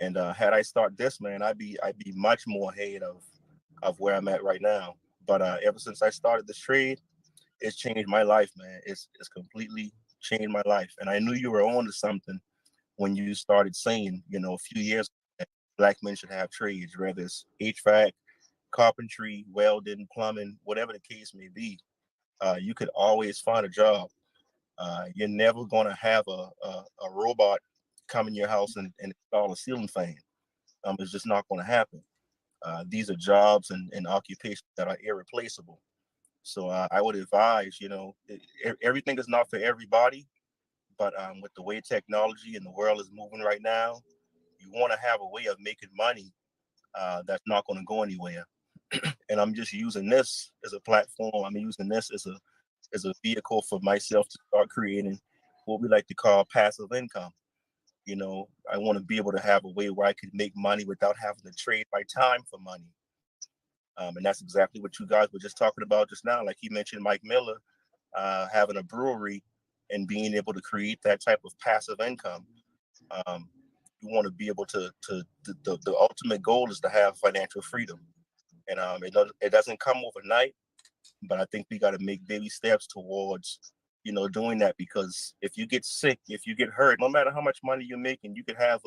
And had I started this, man, I'd be much more ahead of where I'm at right now. But ever since I started this trade, it's changed my life, man. It's completely changed my life. And I knew you were on to something when you started saying, you know, a few years ago, that Black men should have trades, whether it's HVAC, carpentry, welding, plumbing, whatever the case may be. You could always find a job. You're never going to have a robot come in your house and install a ceiling fan. It's just not going to happen. These are jobs and occupations that are irreplaceable. So I would advise, you know, everything is not for everybody, but with the way technology and the world is moving right now, you want to have a way of making money that's not going to go anywhere. And I'm just using this as a platform. I'm using this as a vehicle for myself to start creating what we like to call passive income. You know, I want to be able to have a way where I could make money without having to trade my time for money. And that's exactly what you guys were just talking about just now. Like he mentioned, Mike Miller having a brewery and being able to create that type of passive income. You want to be able to the ultimate goal is to have financial freedom. And it doesn't come overnight, but I think we got to make baby steps towards, you know, doing that, because if you get sick, if you get hurt, no matter how much money you're making, you could have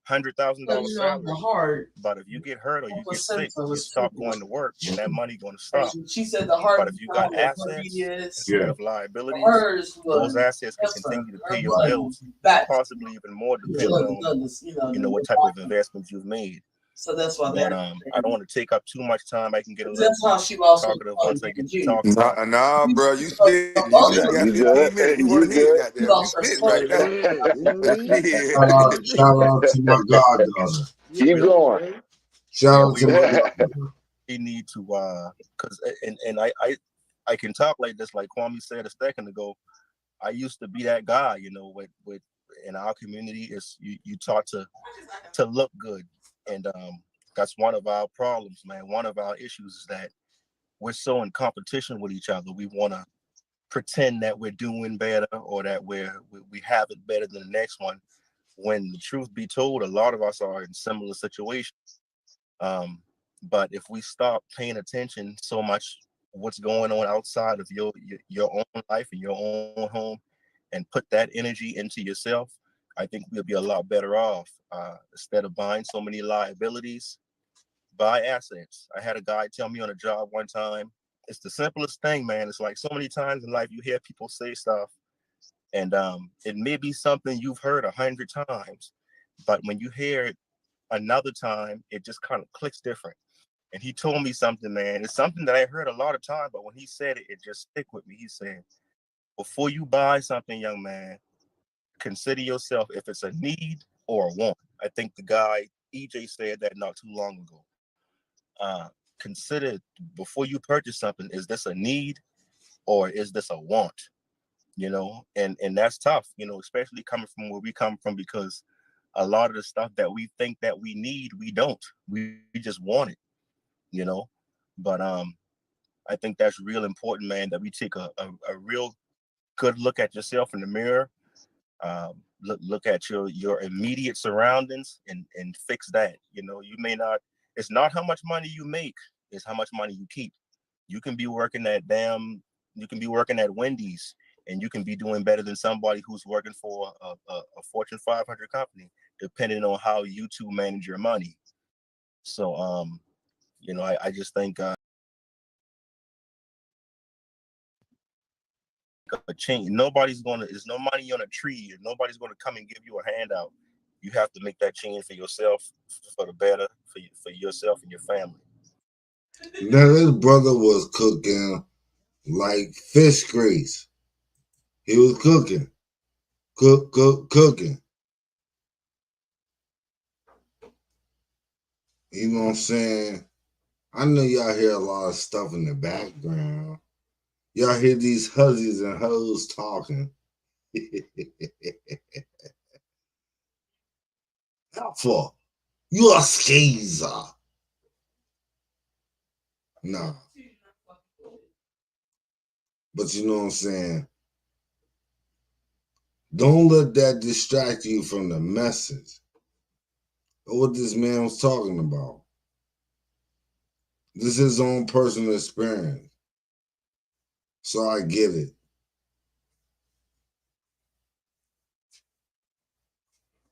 $100,000 salary. But if you get hurt or you get sick, you stop going to work, and that money going to stop. She said the hard. But if you got assets instead of liabilities, those assets can continue to pay your bills, possibly even more, depending on you know what type of investments you've made. So that's why. But I don't want to take up too much time. I can get a little That's how she lost talkative once I get to talk. Nah, bro, you spit. You just got You 15 good? minutes. You want You to hit, good? goddamn. You spit right now. Shout out to my goddaughter. Keep going. Shout out to my goddaughter. We need to because and I can talk like this, like Kwame said a second ago. I used to be that guy, you know, with in our community is you taught to look good. And that's one of our problems, man. One of our issues is that we're so in competition with each other. We want to pretend that we're doing better, or that we have it better than the next one, when the truth be told, a lot of us are in similar situations. But if we stop paying attention so much what's going on outside of your own life and your own home, and put that energy into yourself, I think we'll be a lot better off. Instead of buying so many liabilities, buy assets. I had a guy tell me on a job one time, it's the simplest thing, man. It's like so many times in life you hear people say stuff, and it may be something you've heard 100 times, but when you hear it another time, it just kind of clicks different. And he told me something, man. It's something that I heard a lot of times, but when he said it, it just stick with me. He said, before you buy something, young man, consider yourself if it's a need or a want. I think the guy EJ said that not too long ago. Consider before you purchase something, is this a need or is this a want? You know, and that's tough, you know, especially coming from where we come from, because a lot of the stuff that we think that we need, we don't. We just want it, you know. But I think that's real important, man, that we take a real good look at yourself in the mirror. Look at your immediate surroundings and fix that. You know, you may not, it's not how much money you make, it's how much money you keep. You can be working at Wendy's, and you can be doing better than somebody who's working for a Fortune 500 company, depending on how you two manage your money. So you know, I just think a change. There's no money on a tree, and nobody's gonna come and give you a handout. You have to make that change for yourself, for the better, for yourself and your family. Now his brother was cooking like fish grease. He was cooking. Cooking. You know what I'm saying? I know y'all hear a lot of stuff in the background. Y'all hear these hussies and hoes talking. Alpha, you a skeezer. No. But you know what I'm saying? Don't let that distract you from the message or what this man was talking about. This is his own personal experience. So I get it.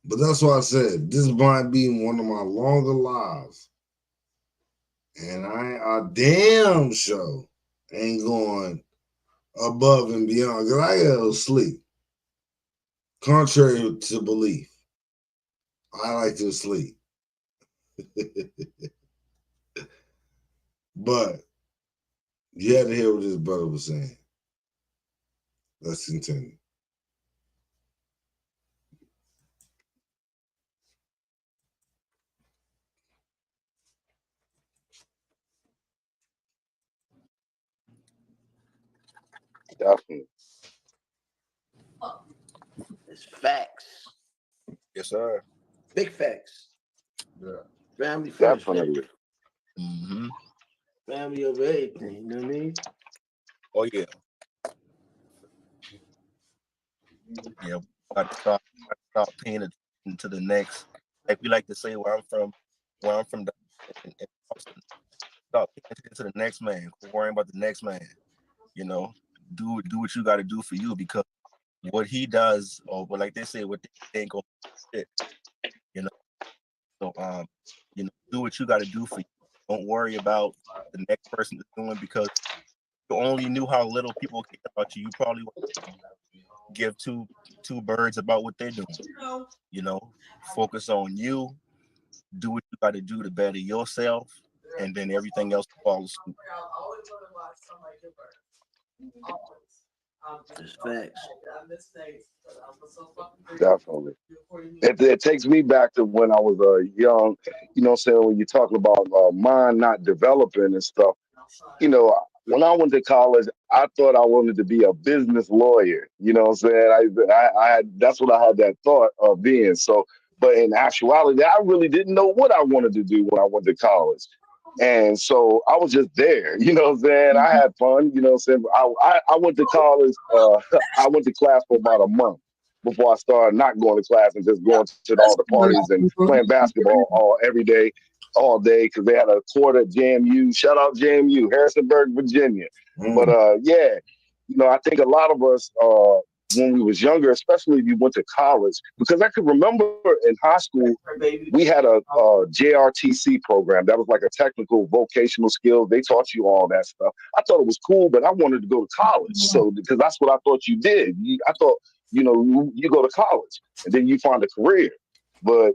But that's why I said this might be one of my longer lives. And I damn sure ain't going above and beyond because I gotta sleep. Contrary to belief, I like to sleep. But you had to hear what his brother was saying. Let's continue. Definitely. It's facts. Yes, sir. Big facts. Yeah. Family first. Definitely. Mm-hmm. Family over everything. You know what I mean? Oh yeah. Yeah. Got to start paying attention to the next. Like we like to say, where I'm from in Austin. Start paying attention to the next man. Quit worrying about the next man. You know, do what you got to do for you, because what he does, or what, like they say, what they ain't gonna fit. You know, so you know, do what you got to do for you. Don't worry about the next person is doing, because you only knew how little people care about you. You probably give two birds about what they're doing. You know, focus on you. Do what you got to do to better yourself, and then everything else follows suit. It's facts. Definitely. It takes me back to when I was young, you know what I'm saying, when you're talking about mind not developing and stuff. You know, when I went to college, I thought I wanted to be a business lawyer. You know what I'm saying? I had, that's what I had that thought of being. So, but in actuality, I really didn't know what I wanted to do when I went to college. And so I was just there, you know what I'm saying? I had fun, you know what I'm saying? I went to college, I went to class for about a month before I started not going to class and just going to all the parties and playing basketball all every day, all day, because they had a court at JMU. Shout out JMU, Harrisonburg, Virginia. But yeah, you know, I think a lot of us when we was younger, especially if you went to college, because I could remember in high school we had a JRTC program that was like a technical vocational skills. They taught you all that stuff. I thought it was cool, but I wanted to go to college, so because that's what I thought you did. I thought, you know, you go to college and then you find a career, but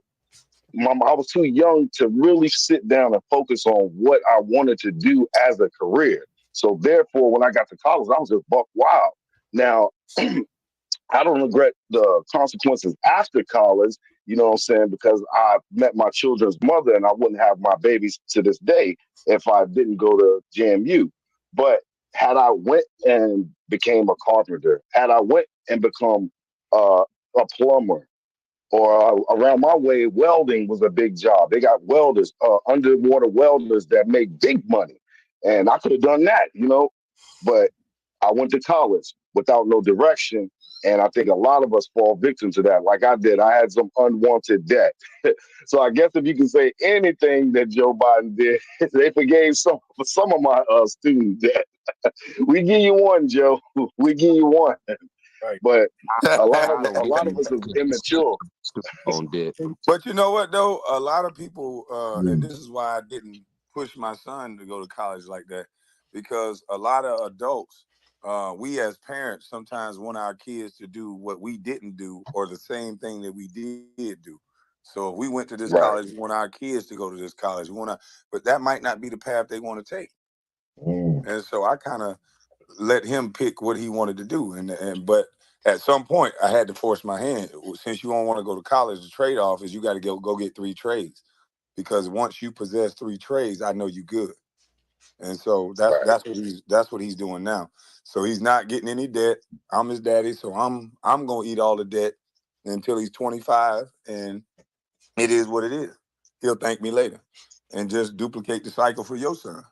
I was too young to really sit down and focus on what I wanted to do as a career. So therefore, when I got to college, I was just buck wild. Now, I don't regret the consequences after college, you know what I'm saying, because I met my children's mother and I wouldn't have my babies to this day if I didn't go to JMU. But had I went and became a carpenter, had I went and become a plumber, or around my way, welding was a big job. They got welders, underwater welders that make big money. And I could have done that, you know, but I went to college without no direction. And I think a lot of us fall victim to that. Like I did, I had some unwanted debt. So I guess if you can say anything that Joe Biden did, they forgave some of my student debt. We give you one, Joe. We give you one. Right. But a lot I don't get of us is immature. on debt. But you know what though? A lot of people, and Mm. this is why I didn't push my son to go to college like that, because a lot of adults, we as parents sometimes want our kids to do what we didn't do or the same thing that we did do. So if we went to this Right. college, we want our kids to go to this college. We want to, but that might not be the path they want to take. And so I kind of let him pick what he wanted to do, but at some point I had to force my hand. Since you don't want to go to college, the trade-off is you got to go get 3 trades, because once you possess 3 trades, I know you good. And so that's what he's doing now. So he's not getting any debt. I'm his daddy, so I'm gonna eat all the debt until he's 25, and it is what it is. He'll thank me later, and just duplicate the cycle for your son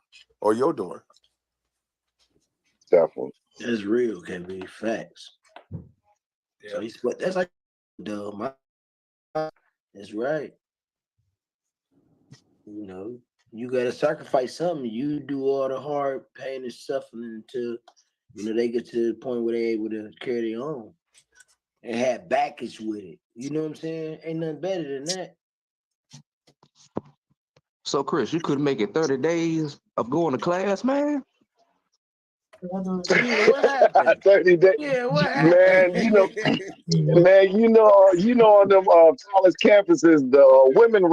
or your daughter. Definitely. That's real, KB. Facts. Yeah. So he's what that's like, though. That's right. You know, you gotta sacrifice something. You do all the hard pain and suffering until they get to the point where they're able to carry their own and have backage with it. You know what I'm saying? Ain't nothing better than that. So, Chris, you couldn't make it 30 days of going to class, man? Yeah, what happened? 30 days. Yeah, what Man, happened? man, on them college campuses, the women to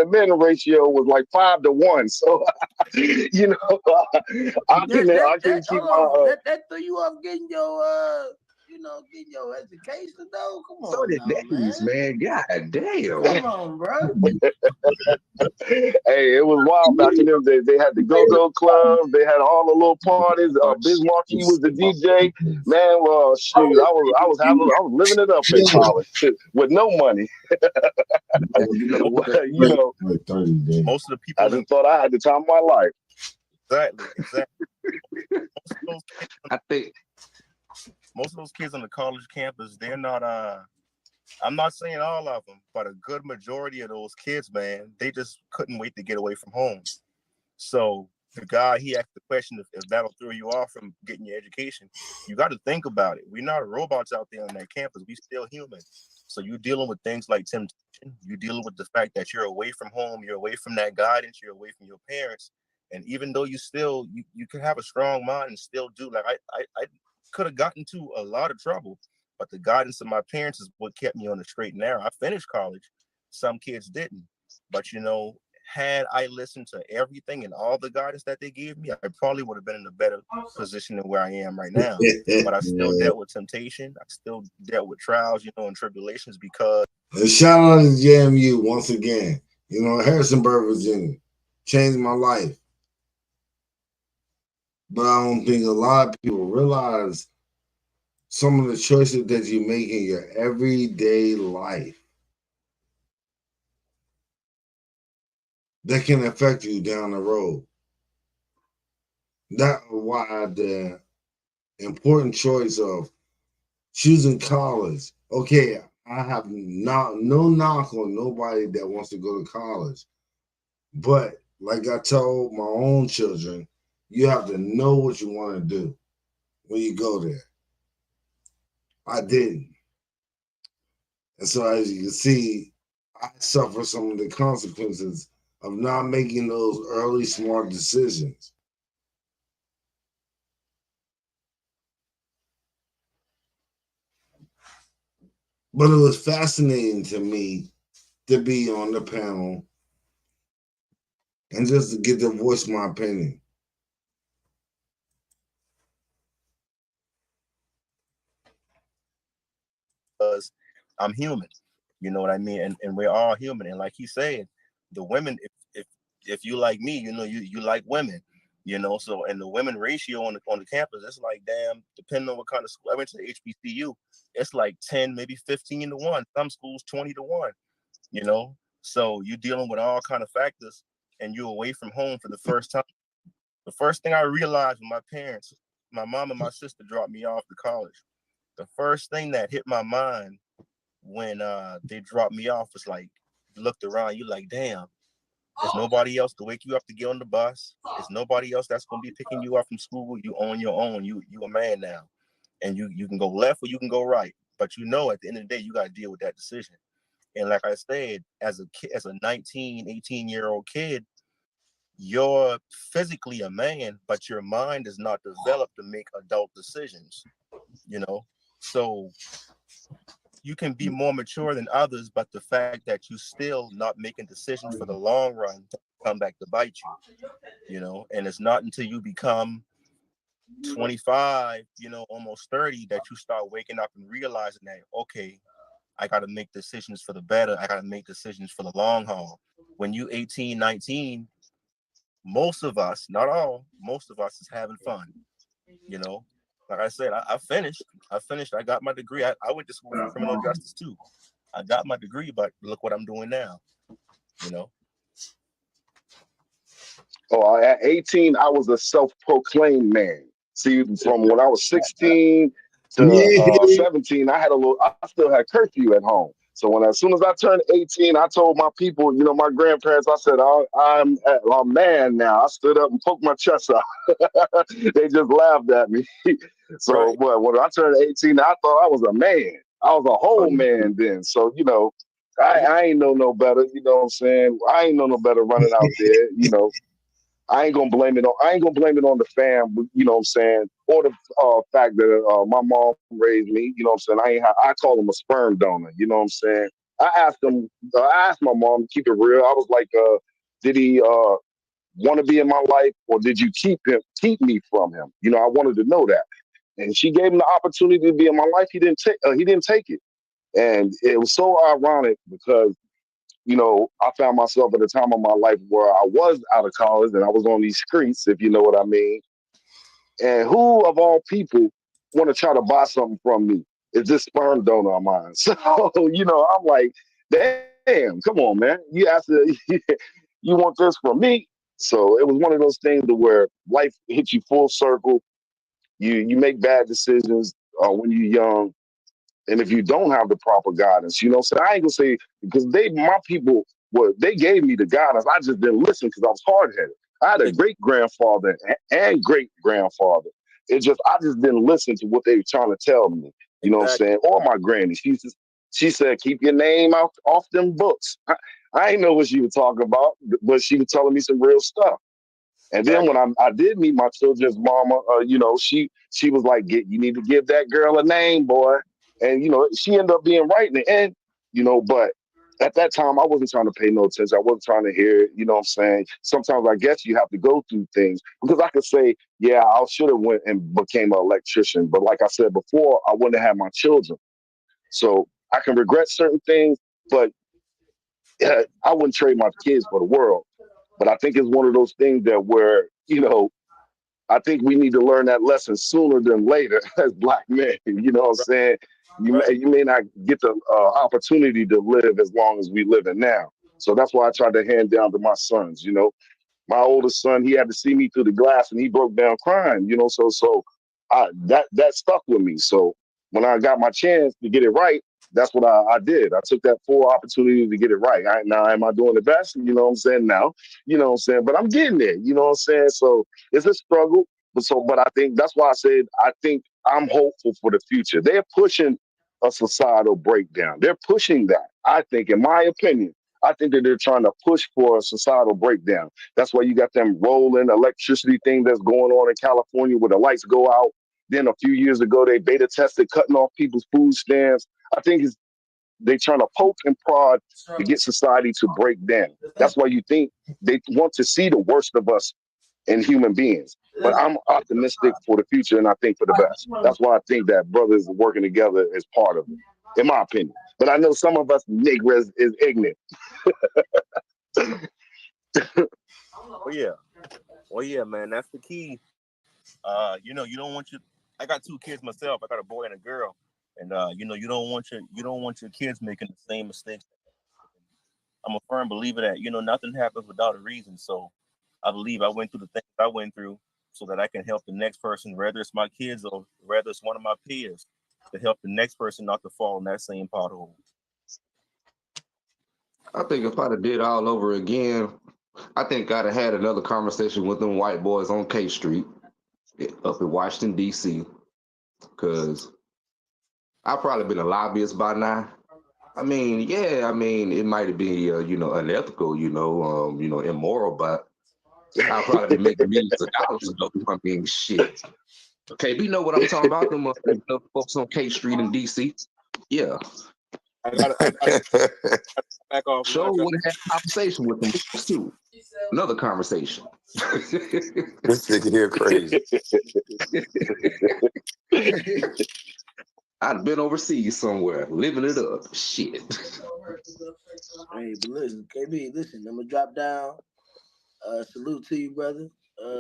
men ratio was like 5-1. So, I can keep my. That threw you off getting your getting your education though. Come on 30 now, days, man. man. God damn. Come on, bro. Hey, it was wild back in them days. They had the go-go club. They had all the little parties. Biz Markie was the DJ. Man, well, shoot, I was living it up in college with no money. But, Most of the people I just thought I had the time of my life. Exactly. I think Most of those kids on the college campus, they're not I'm not saying all of them, but a good majority of those kids, man, they just couldn't wait to get away from home. So the guy, he asked the question, if that'll throw you off from getting your education, you got to think about it. We're not robots out there on that campus. We still human. So you're dealing with things like temptation. You're dealing with the fact that you're away from home. You're away from that guidance. You're away from your parents. And even though you can have a strong mind and still do, like I could have gotten into a lot of trouble, but the guidance of my parents is what kept me on the straight and narrow. I finished college. Some kids didn't. But, had I listened to everything and all the guidance that they gave me, I probably would have been in a better position than where I am right now. But I still dealt with temptation. I still dealt with trials, and tribulations because. And shout out to JMU once again. Harrisonburg, Virginia. Changed my life. But I don't think a lot of people realize some of the choices that you make in your everyday life that can affect you down the road. That's why the important choice of choosing college. Okay, I have no knock on nobody that wants to go to college. But like I told my own children, you have to know what you want to do when you go there. I didn't. And so as you can see, I suffer some of the consequences of not making those early smart decisions. But it was fascinating to me to be on the panel and just to get to voice my opinion. Because I'm human, you know what I mean? And we're all human. And like he said, the women, if you like me, you like women, so, and the women ratio on the campus, it's like, damn, depending on what kind of school. I went to the HBCU, it's like 10, maybe 15 to 1. Some schools 20 to 1, so you're dealing with all kind of factors and you're away from home for the first time. The first thing I realized when my parents, my mom and my sister dropped me off to college, the first thing that hit my mind when they dropped me off was like, you looked around, you like, damn, there's nobody else to wake you up to get on the bus. There's nobody else that's going to be picking you up from school. You on your own. You a man now. And you can go left or you can go right. But at the end of the day, you got to deal with that decision. And like I said, as a kid, as a 19, 18-year-old kid, you're physically a man, but your mind is not developed to make adult decisions, So you can be more mature than others, but the fact that you still not making decisions for the long run come back to bite you, and it's not until you become 25, almost 30, that you start waking up and realizing that, okay, I got to make decisions for the better. I got to make decisions for the long haul. When you 18, 19, most of us, not all, most of us is having fun. You know, like I said, I finished. I got my degree. I went to school for criminal justice too. I got my degree, but look what I'm doing now. You know. Oh, at 18, I was a self-proclaimed man. See, from when I was 16 to Yeah. 17, I still had curfew at home. So as soon as I turned 18, I told my people, my grandparents, I said, I'm a man now. I stood up and poked my chest out. They just laughed at me. So, Right. but when I turned 18, I thought I was a man. I was a whole man then. So, I ain't know no better. You know what I'm saying? I ain't know no better running out there. I ain't gonna blame it on the fam, you know what I'm saying, or the fact that my mom raised me, you know what I'm saying. I call him a sperm donor, you know what I'm saying. I asked my mom to keep it real. I was like, did he want to be in my life, or did you keep me from him? I wanted to know that. And she gave him the opportunity to be in my life. He didn't take it. And it was so ironic because I found myself at a time of my life where I was out of college and I was on these streets, if you know what I mean. And who of all people want to try to buy something from me? Is this sperm donor of mine? So, I'm like, damn, come on, man. You you want this from me? So it was one of those things to where life hits you full circle. You make bad decisions when you're young. And if you don't have the proper guidance, so I ain't gonna say because my people they gave me the guidance. I just didn't listen because I was hard headed. I had a great grandfather and great grandfather. I just didn't listen to what they were trying to tell me. You know what I'm Exactly. saying? Or my granny. She said, keep your name off them books. I ain't know what she was talking about, but she was telling me some real stuff. And then when I did meet my children's mama, she was like, you need to give that girl a name, boy. And, she ended up being right in the end, but at that time, I wasn't trying to pay no attention. I wasn't trying to hear it. You know what I'm saying? Sometimes I guess you have to go through things because I could say, yeah, I should have went and became an electrician. But like I said before, I wouldn't have had my children. So I can regret certain things, but I wouldn't trade my kids for the world. But I think it's one of those things that where, I think we need to learn that lesson sooner than later as Black men. You know what I'm saying? You may not get the opportunity to live as long as we live in now. So that's why I tried to hand down to my sons. My oldest son, he had to see me through the glass and he broke down crying. That stuck with me. So when I got my chance to get it right, that's what I did. I took that full opportunity to get it right. Now, am I doing the best? You know what I'm saying? No. You know what I'm saying? But I'm getting there. You know what I'm saying? So it's a struggle. But I think that's why I said I think I'm hopeful for the future. They're pushing a societal breakdown. They're pushing that. I think, in my opinion, I think that they're trying to push for a societal breakdown. That's why you got them rolling electricity thing that's going on in California where the lights go out. Then a few years ago, they beta tested cutting off people's food stamps. I think they trying to poke and prod to get society to break down. That's why you think they want to see the worst of us in human beings. But I'm optimistic for the future and I think for the best. That's why I think that brothers working together is part of it, in my opinion. But I know some of us niggas is ignorant. Well, yeah, man. That's the key. You don't want your. I got 2 kids myself. I got a boy and a girl, and you don't want your kids making the same mistakes. I'm a firm believer that nothing happens without a reason. So I believe I went through the things I went through so that I can help the next person, whether it's my kids or whether it's one of my peers, to help the next person not to fall in that same pothole. I think if I'd have did all over again, I think I'd have had another conversation with them white boys on K Street up in Washington, D.C. Because I've probably been a lobbyist by now. I mean, it might have been, unethical, immoral, but I'll probably be making millions of dollars. I mean, shit. Okay, we know what I'm talking about. Them folks on K Street in D.C. Yeah. I got back off. Sure would have had a conversation with them too. Another conversation. This nigga here crazy. I'd been overseas somewhere, living it up. Shit. Hey, but listen, KB, listen, I'm gonna drop down. Salute to you, brother.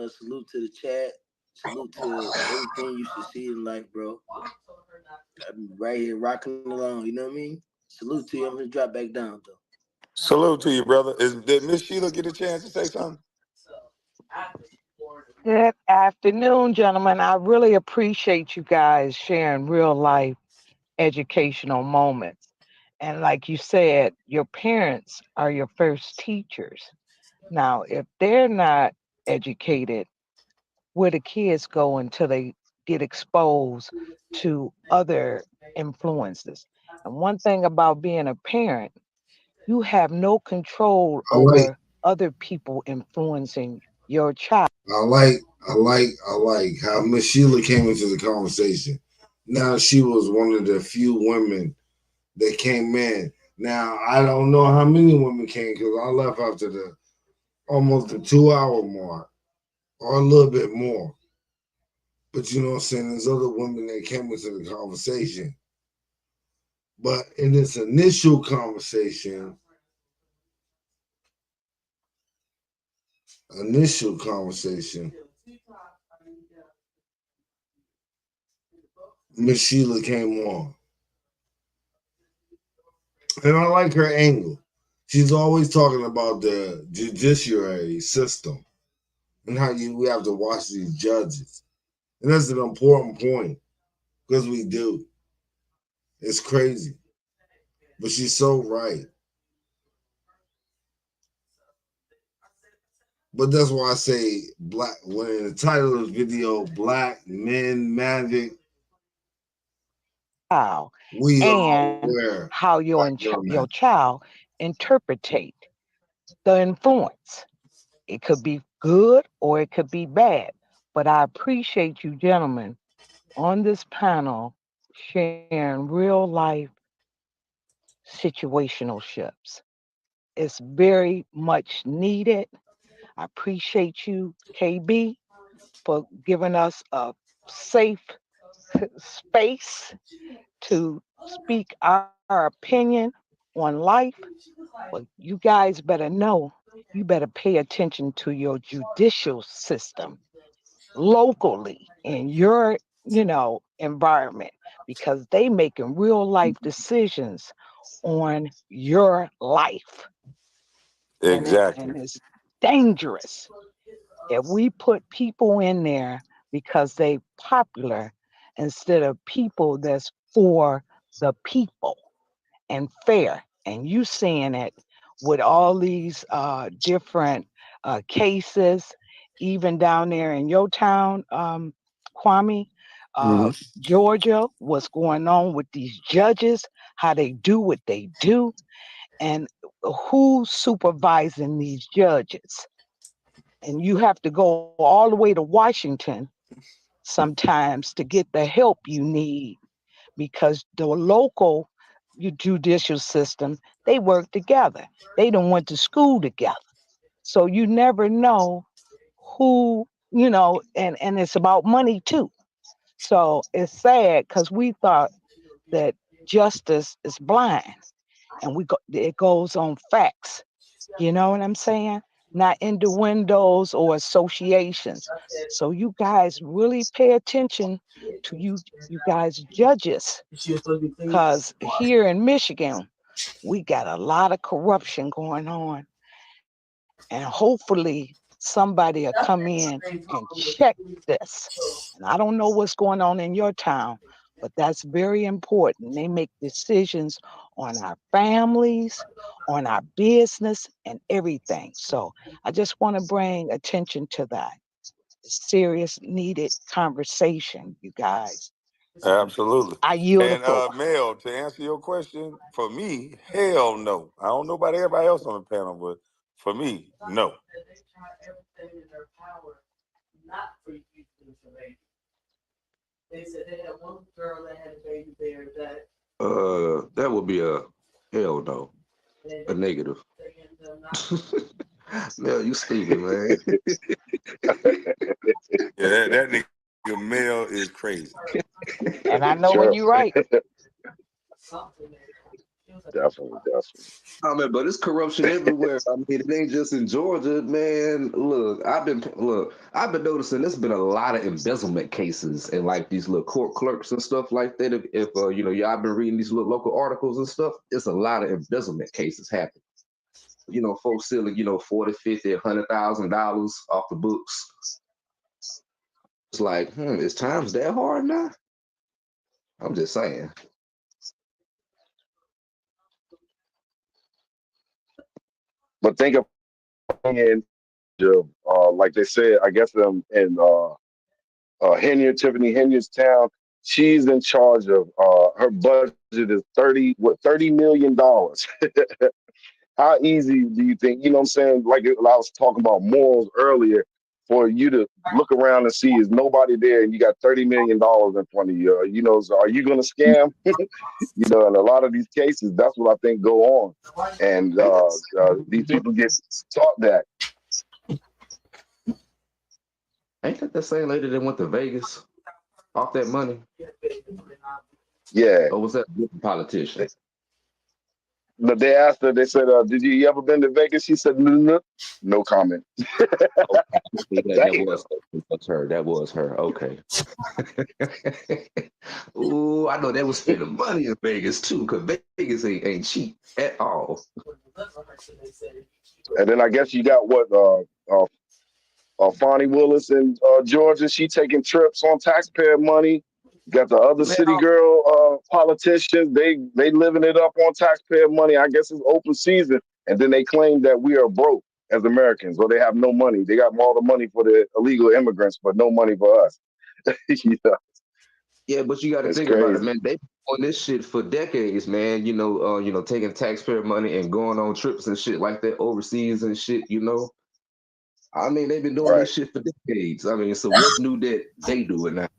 Salute to the chat. Salute to everything you succeed in life, bro. I'm right here rocking along. You know what I mean? Salute to you. I'm gonna drop back down though. Salute to you, brother. Did Miss Sheila get a chance to say something? Good afternoon, gentlemen. I really appreciate you guys sharing real life educational moments. And like you said, your parents are your first teachers. Now, if they're not educated, where the kids go until they get exposed to other influences. And one thing about being a parent, you have no control I like, over other people influencing your child. I like how Miss Sheila came into the conversation. Now she was one of the few women that came in. Now I don't know how many women came because I left after the almost the 2 hour mark or a little bit more. But you know what I'm saying? There's other women that came into the conversation. But in this initial conversation, Miss Sheila came on. And I like her angle. She's always talking about the judiciary system and how we have to watch these judges. And that's an important point because we do. It's crazy. But she's so right. But that's why I say black, when the title of the video, Black Men Magic, Child we are and aware. how your child interpretate the influence. It could be good or it could be bad. But I appreciate you gentlemen on this panel sharing real life situational ships. It's very much needed. I appreciate you, KB, for giving us a safe space to speak our opinion on life. But you guys better know, you better pay attention to your judicial system locally in your, environment because they making real life decisions on your life. Exactly. And it's dangerous if we put people in there because they popular instead of people that's for the people and fair. And you seeing it with all these different cases, even down there in your town, Kwame, hmm Georgia, what's going on with these judges, how they do what they do, and who's supervising these judges. And you have to go all the way to Washington sometimes to get the help you need because the local judicial system, they work together. They don't went to school together. So you never know who, and it's about money too. So it's sad because we thought that justice is blind and it goes on facts. You know what I'm saying? Not innuendos or associations. So you guys really pay attention to you guys judges, because here in Michigan we got a lot of corruption going on, and hopefully somebody will come in and check this. And I don't know what's going on in your town, but that's very important. They make decisions on our families, on our business, and everything. So I just want to bring attention to that. Serious, needed conversation, you guys. Absolutely. I yield the And floor. Mel, to answer your question, for me, hell no. I don't know about everybody else on the panel, but for me, no. That would be a hell no, a negative. Mel, you stupid, man. Yeah, that nigga Mel is crazy. And I know when Sure. you're right. Definitely. I mean, but it's corruption everywhere. I mean, it ain't just in Georgia, man. Look, I've been noticing there's been a lot of embezzlement cases and like these little court clerks and stuff like that. If you know, y'all been reading these little local articles and stuff, it's a lot of embezzlement cases happening. You know, folks stealing, you know, $40,000, $50,000, $100,000 off the books. It's like, is times that hard now? I'm just saying. But think of in like they said, I guess in Tiffany Henyard's town, she's in charge of her budget is $30 million. How easy do you think, you know what I'm saying? Like I was talking about morals earlier, for you to look around and see is nobody there and you got $30 million in front of you. You know, so are you gonna scam? You know, in a lot of these cases, that's what I think go on. And these people get taught that. Ain't that the same lady that went to Vegas off that money? Yeah. Or was that a different politician? But they asked her, they said, did you ever been to Vegas? She said, no comment. That was her. Okay. Ooh, I know they was spending money in Vegas too, because Vegas ain't cheap at all. And then I guess you got what Fonnie Willis in Georgia. She taking trips on taxpayer money. Got the other city girl politicians. They living it up on taxpayer money. I guess it's open season. And then they claim that we are broke as Americans, or they have no money. They got all the money for the illegal immigrants, but no money for us. Yeah, but you got to think about it, man. They've been on this shit for decades, man. You know, taking taxpayer money and going on trips and shit like that overseas and shit. You know, I mean, they've been doing this shit for decades. I mean, so what's new that they do it now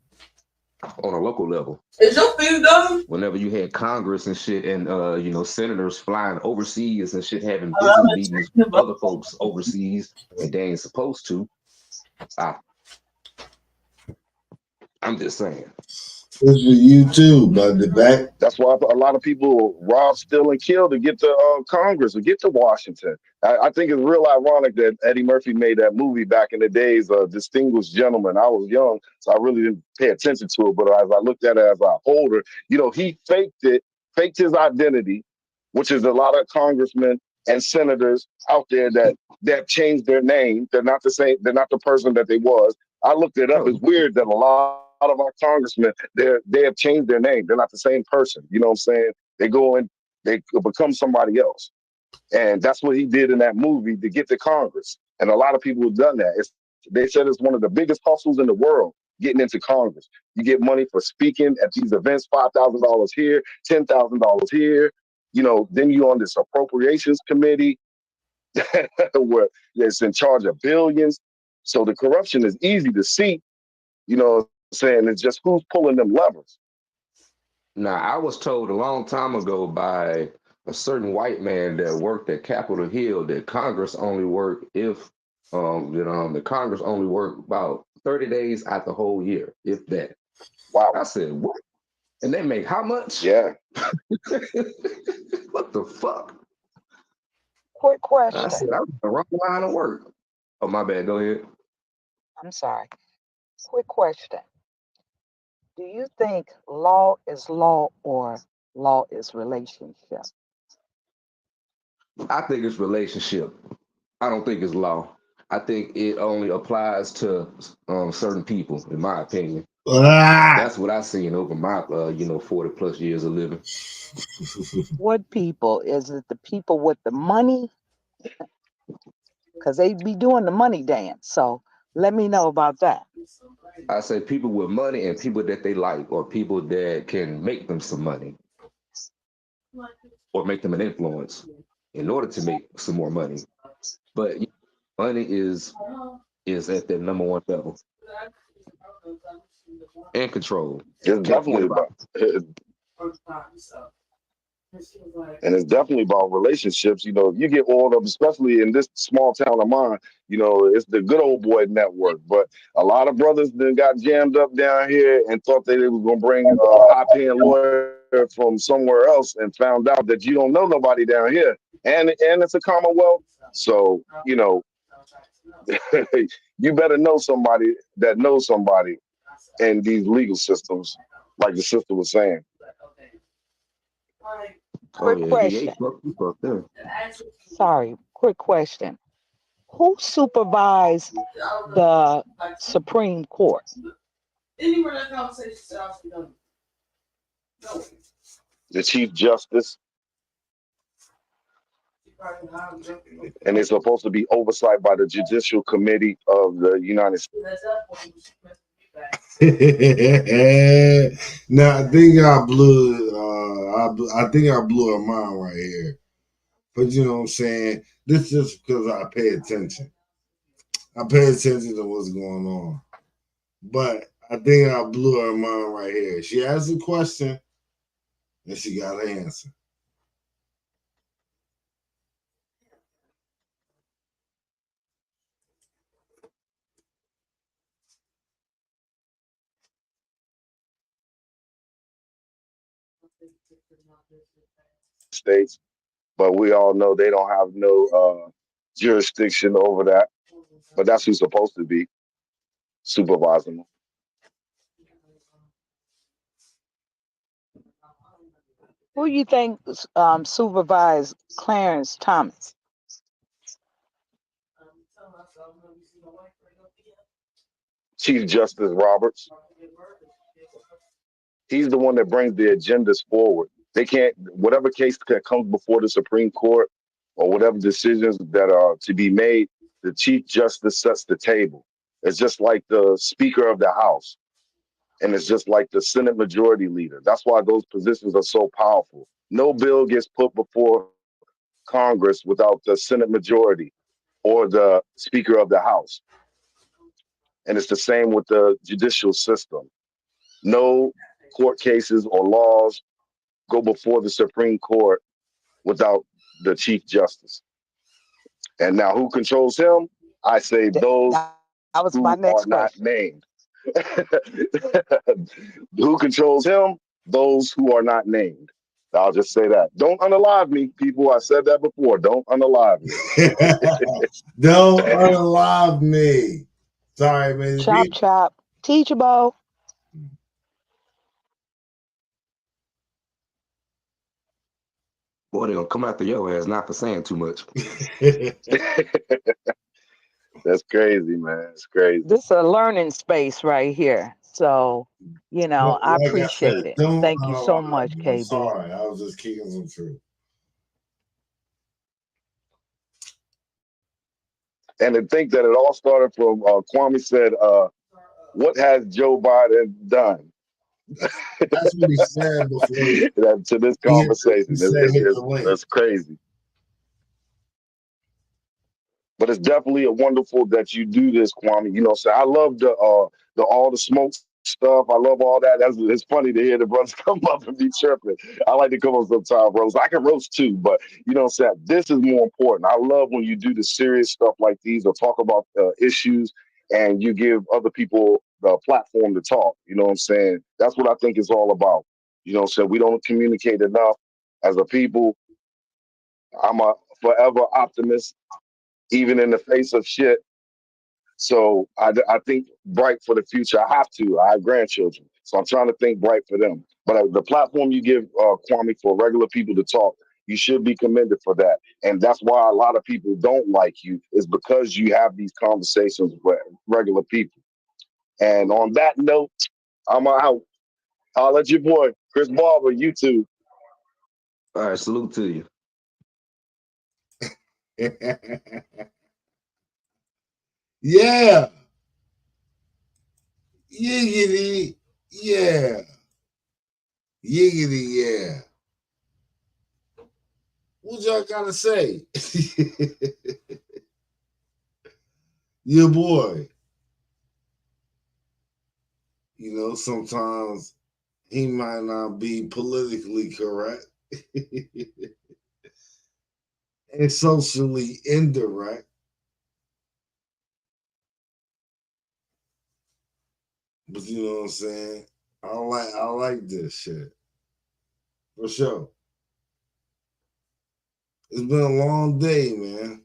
on a local level? Is your food done? Whenever you had Congress and shit, and you know, senators flying overseas and shit, having business meetings with other folks overseas, and they ain't supposed to. I'm just saying. This for you too, but the back. That's why a lot of people rob, steal, and kill to get to Congress or get to Washington. I think it's real ironic that Eddie Murphy made that movie back in the days, Distinguished Gentleman. I was young, so I really didn't pay attention to it. But as I looked at it as an older, you know, he faked his identity, which is a lot of congressmen and senators out there that changed their name. They're not the same. They're not the person that they was. I looked it up. It's weird that a lot of our congressmen, they have changed their name. They're not the same person. You know what I'm saying? They go and they become somebody else. And that's what he did in that movie to get to Congress. And a lot of people have done that. They said it's one of the biggest hustles in the world, getting into Congress. You get money for speaking at these events, $5,000 here, $10,000 here. You know, then you're on this appropriations committee where it's in charge of billions. So the corruption is easy to see. You know what I'm saying? It's just who's pulling them levers. Now, I was told a long time ago by a certain white man that worked at Capitol Hill that Congress only worked if, the Congress only worked about 30 days out the whole year, if that. Wow. I said, what? And they make how much? Yeah. What the fuck? Quick question. I said, I was the wrong line of work. Oh, my bad. Go ahead. I'm sorry. Quick question. Do you think law is law or law is relationship? I think it's relationship. I don't think it's law. I think it only applies to certain people, in my opinion. That's what I seen over my 40 plus years of living. What people? Is it the people with the money? Because they be doing the money dance. So let me know about that. I say people with money and people that they like, or people that can make them some money or make them an influence in order to make some more money. But money is at that number one level. And control. It's definitely and it's definitely about relationships. You know, you get all of, especially in this small town of mine, you know, it's the good old boy network. But a lot of brothers then got jammed up down here and thought that they was gonna bring high paying lawyers from somewhere else and found out that you don't know nobody down here, and it's a Commonwealth. So you better know somebody that knows somebody in these legal systems, like the sister was saying. Oh Quick yeah, VA question. fucked them. Sorry, quick question. Who supervised the Supreme Court? The Chief Justice, and it's supposed to be oversight by the Judicial Committee of the United States. Now I think I blew. I think I blew her mind right here. But you know what I'm saying? This is because I pay attention. I pay attention to what's going on. But I think I blew her mind right here. She asked a question and she got an answer. States, but we all know they don't have no jurisdiction over that. But that's who's supposed to be supervising them. Who you think supervised Clarence Thomas? Chief Justice Roberts. He's the one that brings the agendas forward. They can't, whatever case that comes before the Supreme Court or whatever decisions that are to be made, the Chief Justice sets the table. It's just like the Speaker of the House, and it's just like the Senate Majority Leader. That's why those positions are so powerful. No bill gets put before Congress without the Senate Majority or the Speaker of the House. And it's the same with the judicial system. No court cases or laws go before the Supreme Court without the Chief Justice. And now who controls him? I say those That was my who next are not question. named. Who controls him? Those who are not named. I'll just say that. Don't unalive me, people. I said that before. Don't unalive me. Don't unalive me. Sorry, man. Chop, chop. Teachable. Boy, they gonna come after your ass not for saying too much. That's crazy, man. It's crazy. This is a learning space right here. So, I Like appreciate I said, it. don't Thank you so unalive much, me. I'm KB. sorry. I was just kicking some truth. And to think that it all started from Kwame said, what has Joe Biden done? That's what he said before to this conversation. he said hit the link. It's crazy. But it's definitely a wonderful that you do this, Kwame. You know, so I love the all the smoke stuff. I love all that. It's funny to hear the brothers come up and be chirping. I like to come up sometimes, roast. I can roast too, but you know what I'm saying? This is more important. I love when you do the serious stuff like these or talk about issues and you give other people the platform to talk. You know what I'm saying? That's what I think it's all about. You know what I'm saying? We don't communicate enough as a people. I'm a forever optimist, even in the face of shit. So I think bright for the future. I have to. I have grandchildren, so I'm trying to think bright for them. But the platform you give Kwame for regular people to talk, you should be commended for that. And that's why a lot of people don't like you is because you have these conversations with regular people. And on that note, I'm out. I'll let your boy Chris Barber, you too. All right, salute to you. Yeah. Yiggity. Yeah. Yiggity. Yeah. What y'all gotta say? Your boy. You know, sometimes he might not be politically correct and socially indirect. But you know what I'm saying? I like this shit. For sure. It's been a long day, man.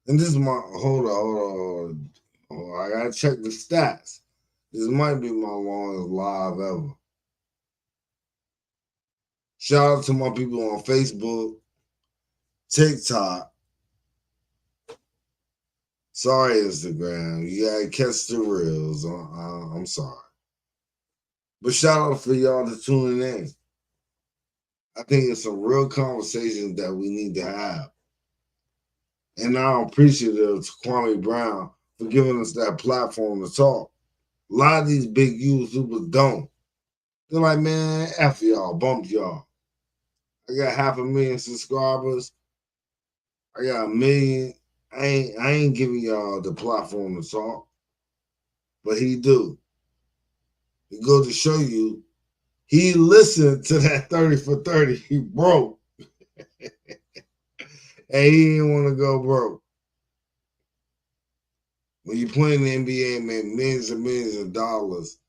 And this is my hold on. Oh, I gotta check the stats. This might be my longest live ever. Shout out to my people on Facebook, TikTok. Sorry, Instagram. You gotta catch the reels. I'm sorry. But shout out for y'all to tuning in. I think it's a real conversation that we need to have. And I'm appreciative to Kwame Brown for giving us that platform to talk. A lot of these big YouTubers don't. They're like, man, F y'all, bump y'all. I got 500,000 subscribers. I got 1 million. I ain't giving y'all the platform to talk. But he do. It goes to show you, he listened to that 30 for 30. He broke. And he didn't want to go broke. When you play in the NBA and make millions and millions of dollars,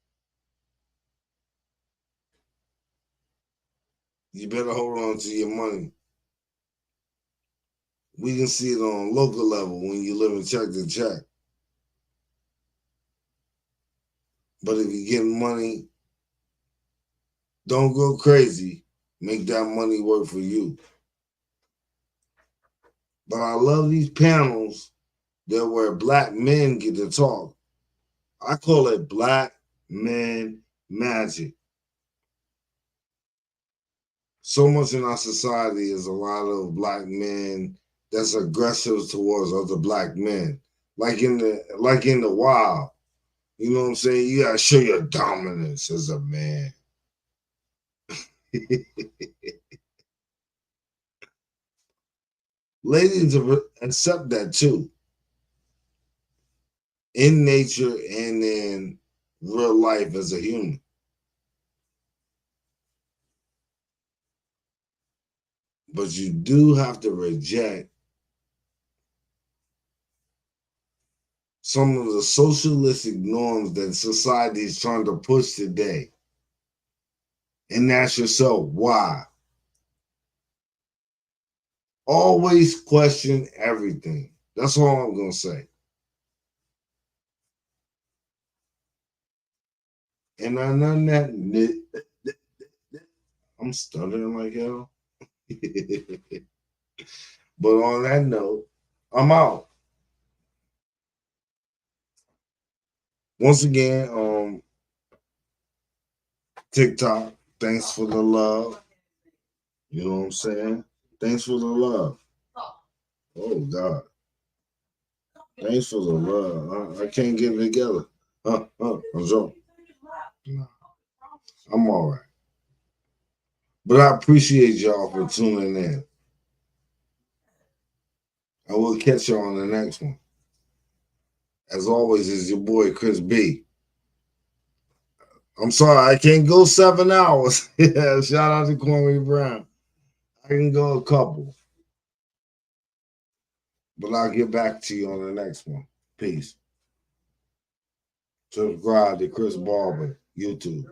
you better hold on to your money. We can see it on local level when you live in check to check. But if you get money, don't go crazy. Make that money work for you. But I love these panels that where black men get to talk. I call it black men magic. So much in our society is a lot of black men that's aggressive towards other black men. Like in the wild. You know what I'm saying? You gotta show your dominance as a man. Ladies accept that too. In nature and in real life as a human. But you do have to reject some of the socialistic norms that society is trying to push today. And ask yourself, why? Always question everything. That's all I'm going to say. And I know that I'm stuttering like hell. But on that note, I'm out. Once again, TikTok, thanks for the love. You know what I'm saying? Thanks for the love. Oh, God. Thanks for the love. I can't get it together. I'm joking. No, I'm all right. But I appreciate y'all for tuning in. I will catch y'all on the next one. As always, is your boy, Chris B. I'm sorry, I can't go 7 hours. Yeah, shout out to Kwame Brown. I can go a couple. But I'll get back to you on the next one. Peace. Subscribe to Chris Barber, YouTube.